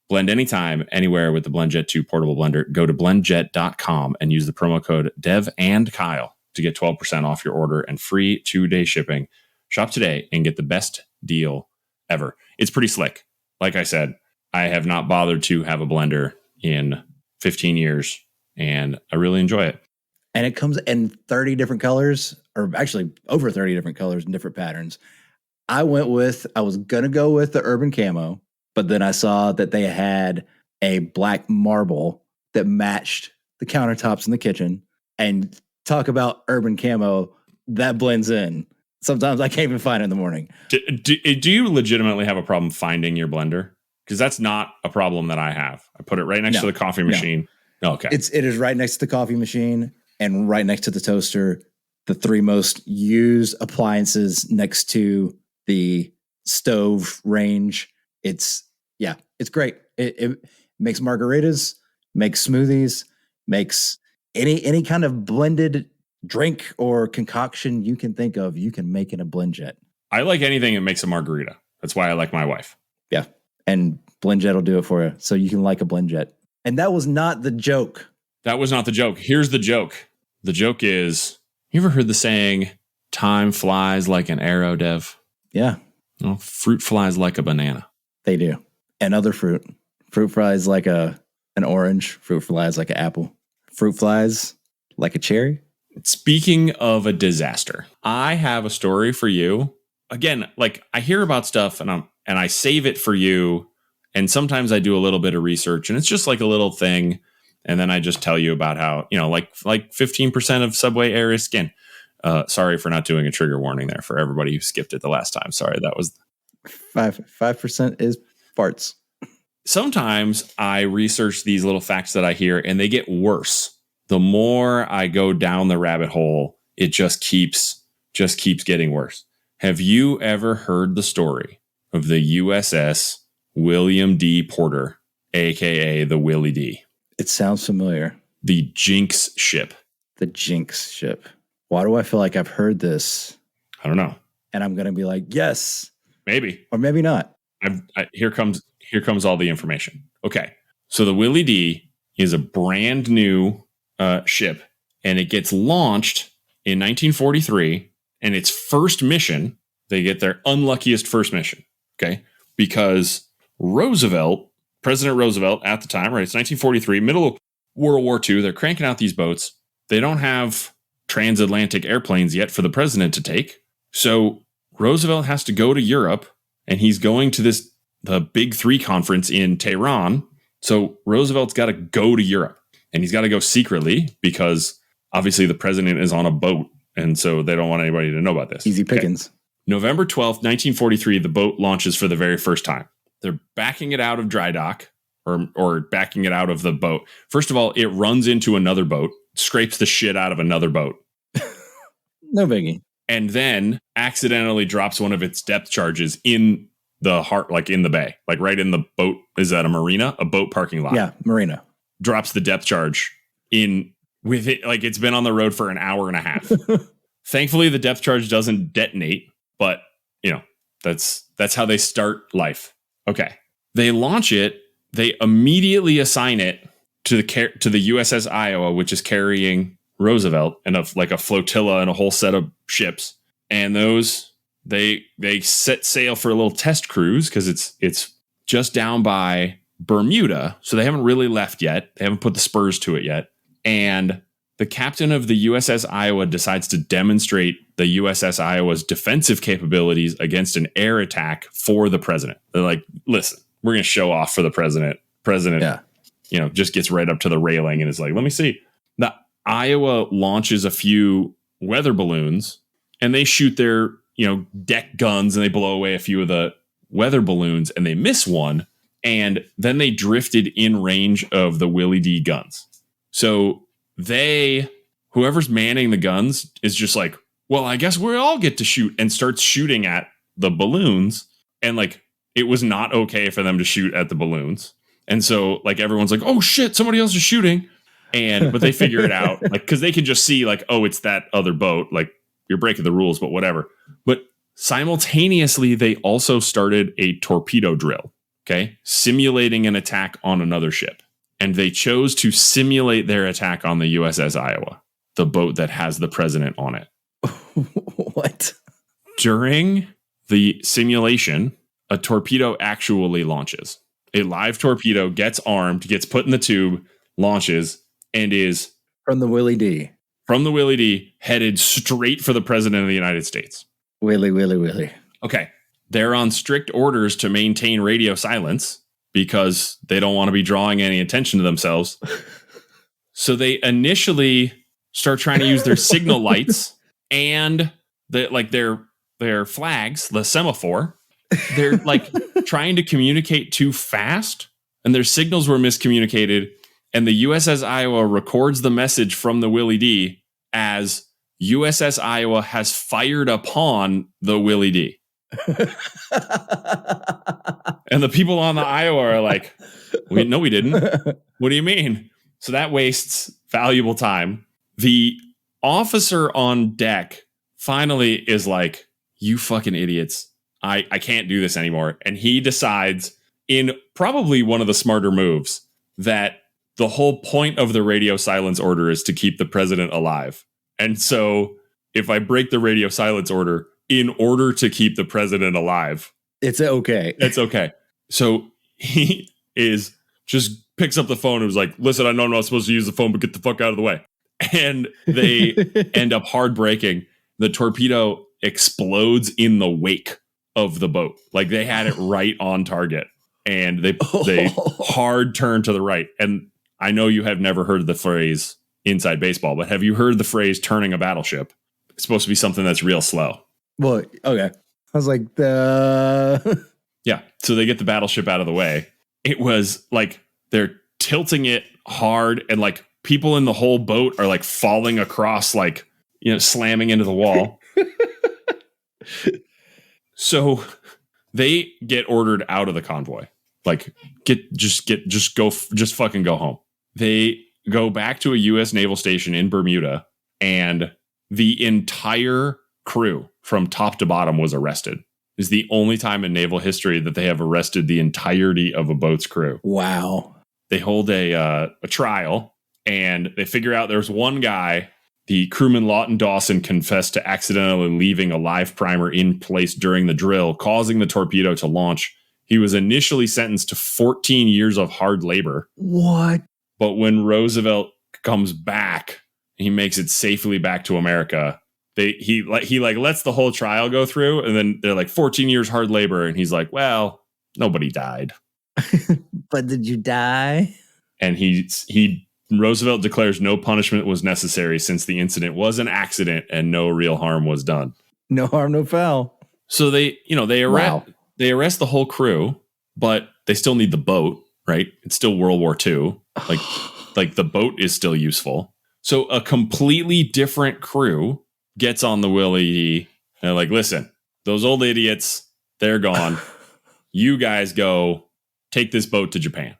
Blend anytime, anywhere with the Blendjet 2 portable blender. Go to blendjet.com and use the promo code DEVANDKYLE to get 12% off your order and free 2-day shipping. Shop today and get the best deal ever. It's pretty slick. Like I said, I have not bothered to have a blender in 15 years. And I really enjoy it. And it comes in 30 different colors, or actually over 30 different colors and different patterns. I was going to go with the urban camo, but then I saw that they had a black marble that matched the countertops in the kitchen. And talk about urban camo, that blends in. Sometimes I can't even find it in the morning. Do you legitimately have a problem finding your blender? Because that's not a problem that I have. I put it right next to the coffee machine. Okay. It is right next to the coffee machine and right next to the toaster. The 3 most used appliances next to the stove range. It's great. It makes margaritas, makes smoothies, makes any kind of blended drink or concoction you can think of, you can make in a Blendjet. I like anything that makes a margarita. That's why I like my wife. Yeah. And Blendjet will do it for you. So you can like a Blendjet. And that was not the joke. That was not the joke. Here's the joke. The joke is, you ever heard the saying, time flies like an arrow, Dev? Yeah. Well, fruit flies like a banana. They do. And other fruit. Fruit flies like an orange. Fruit flies like an apple. Fruit flies like a cherry. Speaking of a disaster, I have a story for you. Again, like I hear about stuff and I save it for you. And sometimes I do a little bit of research and it's just like a little thing. And then I just tell you about how, like 15% of subway air is skin. Sorry for not doing a trigger warning there for everybody who skipped it the last time. Sorry, that was 5% is farts. Sometimes I research these little facts that I hear and they get worse. The more I go down the rabbit hole, it just keeps getting worse. Have you ever heard the story of the USS William D. Porter aka the Willie D. It sounds familiar. The Jinx ship. The Jinx ship. Why do I feel like I've heard this? I don't know. And I'm going to be like, yes. Maybe. Or maybe not. Here comes all the information. Okay. So the Willie D is a brand new ship, and it gets launched in 1943. And its first mission, they get their unluckiest first mission. Okay. Because President Roosevelt at the time, right? It's 1943, middle of World War II. They're cranking out these boats. They don't have transatlantic airplanes yet for the president to take. So Roosevelt has to go to Europe, and he's going to the Big Three conference in Tehran. So Roosevelt's got to go to Europe, and he's got to go secretly because obviously the president is on a boat. And so they don't want anybody to know about this. Easy pickings. Okay. November 12th, 1943, the boat launches for the very first time. They're backing it out of dry dock or backing it out of the boat. First of all, it runs into another boat, scrapes the shit out of another boat. No biggie. And then accidentally drops one of its depth charges in the heart, like in the bay, like right in the boat. Is that a marina? A boat parking lot. Yeah, marina. Drops the depth charge in with it, like it's been on the road for an hour and a half. Thankfully, the depth charge doesn't detonate, but that's how they start life. Okay. They launch it. They immediately assign it to the USS Iowa, which is carrying Roosevelt and a flotilla and a whole set of ships. And those they set sail for a little test cruise because it's just down by Bermuda, so they haven't really left yet. They haven't put the spurs to it yet. And the captain of the USS Iowa decides to demonstrate the USS Iowa's defensive capabilities against an air attack for the president. They're like, listen, we're going to show off for the president. President, just gets right up to the railing and is like, let me see. The Iowa launches a few weather balloons and they shoot their, deck guns and they blow away a few of the weather balloons and they miss one. And then they drifted in range of the Willie D guns. So whoever's manning the guns is just like, well, I guess we all get to shoot, and starts shooting at the balloons. And it was not okay for them to shoot at the balloons. And so everyone's like, oh shit, somebody else is shooting. But they figure it out, because they can just see oh, it's that other boat. You're breaking the rules, but whatever. But simultaneously, they also started a torpedo drill. Okay. Simulating an attack on another ship. And they chose to simulate their attack on the USS Iowa, the boat that has the president on it. What? During the simulation, a torpedo actually launches. A live torpedo gets armed, gets put in the tube, launches, and is from the Willie D. From the Willie D, headed straight for the president of the United States. Willie. Okay. They're on strict orders to maintain radio silence because they don't want to be drawing any attention to themselves. So they initially start trying to use their signal lights and their flags, the semaphore. They're trying to communicate too fast, and their signals were miscommunicated. And the USS Iowa records the message from the Willie D as USS Iowa has fired upon the Willie D. And the people on the Iowa are like, no, we didn't. What do you mean? So that wastes valuable time. The officer on deck finally is like, you fucking idiots. I can't do this anymore. And he decides, in probably one of the smarter moves, that the whole point of the radio silence order is to keep the president alive. And so if I break the radio silence order in order to keep the president alive, it's okay. It's okay. So he just picks up the phone and was like, listen, I know I'm not supposed to use the phone, but get the fuck out of the way. And they end up hard braking. The torpedo explodes in the wake of the boat. They had it right on target. And they hard turn to the right. And I know you have never heard the phrase inside baseball, but have you heard the phrase turning a battleship? It's supposed to be something that's real slow. Well, okay. I was like, yeah. So they get the battleship out of the way. It was they're tilting it hard, and people in the whole boat are falling across, slamming into the wall. So they get ordered out of the convoy. Like, just fucking go home. They go back to a U.S. naval station in Bermuda, and the entire crew from top to bottom was arrested. It's the only time in naval history that they have arrested the entirety of a boat's crew. Wow. They hold a trial, and they figure out there's one guy. The crewman Lawton Dawson confessed to accidentally leaving a live primer in place during the drill, causing the torpedo to launch. He was initially sentenced to 14 years of hard labor. What? But when Roosevelt comes back, he makes it safely back to America. He lets the whole trial go through, and then they're like 14 years hard labor, and he's like, well, nobody died. But did you die? And Roosevelt declares no punishment was necessary since the incident was an accident and no real harm was done. No harm, no foul. So they arrest the whole crew, but they still need the boat, right? It's still World War II. Like the boat is still useful. So a completely different crew gets on the Willie. And they're like, listen, those old idiots, they're gone. You guys go take this boat to Japan.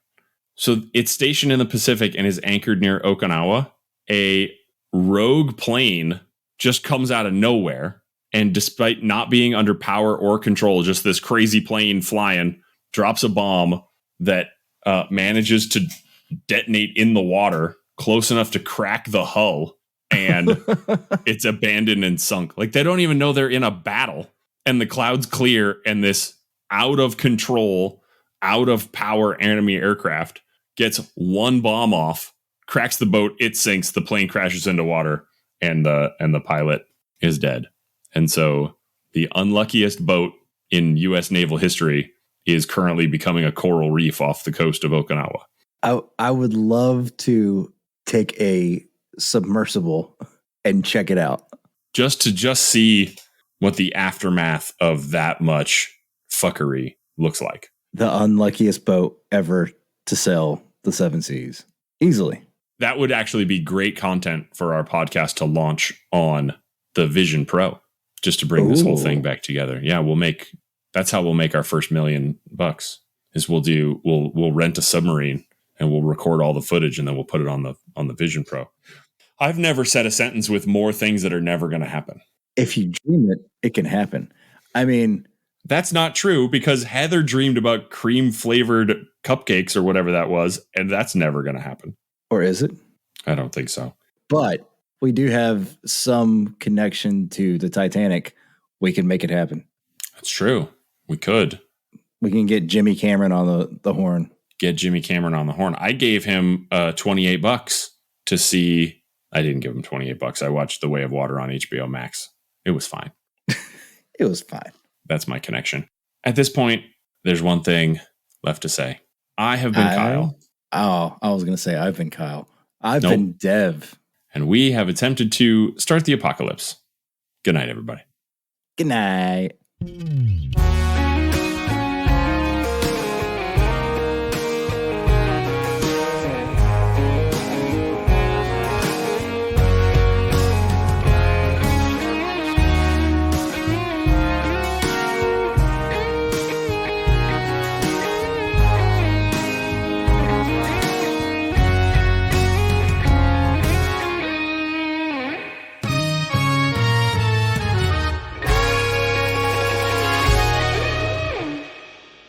So it's stationed in the Pacific and is anchored near Okinawa. A rogue plane just comes out of nowhere. And despite not being under power or control, just this crazy plane flying drops a bomb that manages to detonate in the water close enough to crack the hull. And it's abandoned and sunk. Like, they don't even know they're in a battle. And the clouds clear, and this out of control, out of power enemy aircraft gets one bomb off, cracks the boat, it sinks, the plane crashes into water, and the pilot is dead. And so the unluckiest boat in U.S. naval history is currently becoming a coral reef off the coast of Okinawa. I would love to take a submersible and check it out. Just to see what the aftermath of that much fuckery looks like. The unluckiest boat ever to sail the seven seas. Easily. That would actually be great content for our podcast to launch on the Vision Pro, just to bring this whole thing back together. Yeah, that's how we'll make our first $1 million is we'll rent a submarine and we'll record all the footage, and then we'll put it on the Vision Pro. I've never said a sentence with more things that are never going to happen. If you dream it, it can happen. I mean, that's not true, because Heather dreamed about cream flavored cupcakes or whatever that was, and that's never going to happen. Or is it? I don't think so. But we do have some connection to the Titanic. We can make it happen. That's true. We could. We can get Jimmy Cameron on the horn. Get Jimmy Cameron on the horn. I gave him $28 to see. I didn't give him $28. I watched The Way of Water on HBO Max. It was fine. It was fine. That's my connection. At this point, there's one thing left to say. I have been Kyle. Oh, I was going to say I've been Kyle. I've been Dev. And we have attempted to start the apocalypse. Good night, everybody. Good night.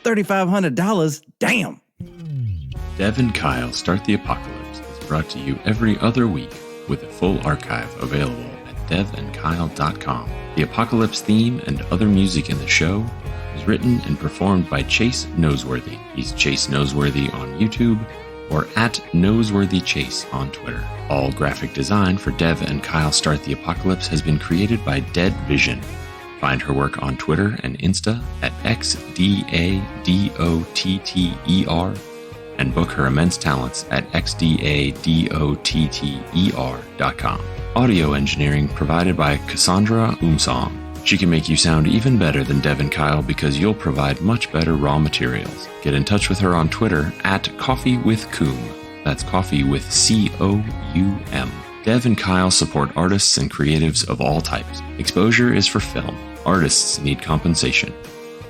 $3,500. Damn. Dev and Kyle Start the Apocalypse is brought to you every other week with a full archive available at devnkyle.com. The Apocalypse theme and other music in the show is written and performed by Chase Noseworthy. He's Chase Noseworthy on YouTube or at NoseworthyChase on Twitter. All graphic design for Dev and Kyle Start the Apocalypse has been created by Dead Vision. Find her work on Twitter and Insta at XDADOTTER and book her immense talents at XDADOTTER.com. Audio engineering provided by Cassandra Umsong. She can make you sound even better than Dev and Kyle because you'll provide much better raw materials. Get in touch with her on Twitter at coffeewithcoom. That's coffee with COUM. Dev and Kyle support artists and creatives of all types. Exposure is for film. Artists need compensation.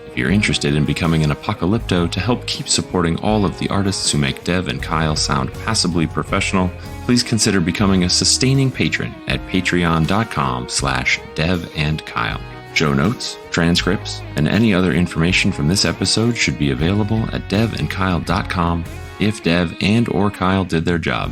If If you're interested in becoming an apocalypto to help keep supporting all of the artists who make Dev and Kyle sound passably professional, please consider becoming a sustaining patron at patreon.com/devandkyle. Show notes, transcripts, and any other information from this episode should be available at devandkyle.com if Dev and or Kyle did their job.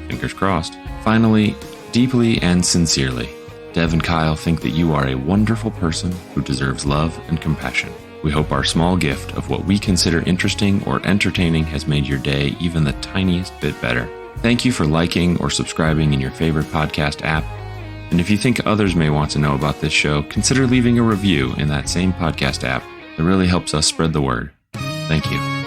Fingers crossed. Finally, deeply and sincerely, Dev and Kyle think that you are a wonderful person who deserves love and compassion. We hope our small gift of what we consider interesting or entertaining has made your day even the tiniest bit better. Thank you for liking or subscribing in your favorite podcast app. And if you think others may want to know about this show, consider leaving a review in that same podcast app. It really helps us spread the word. Thank you.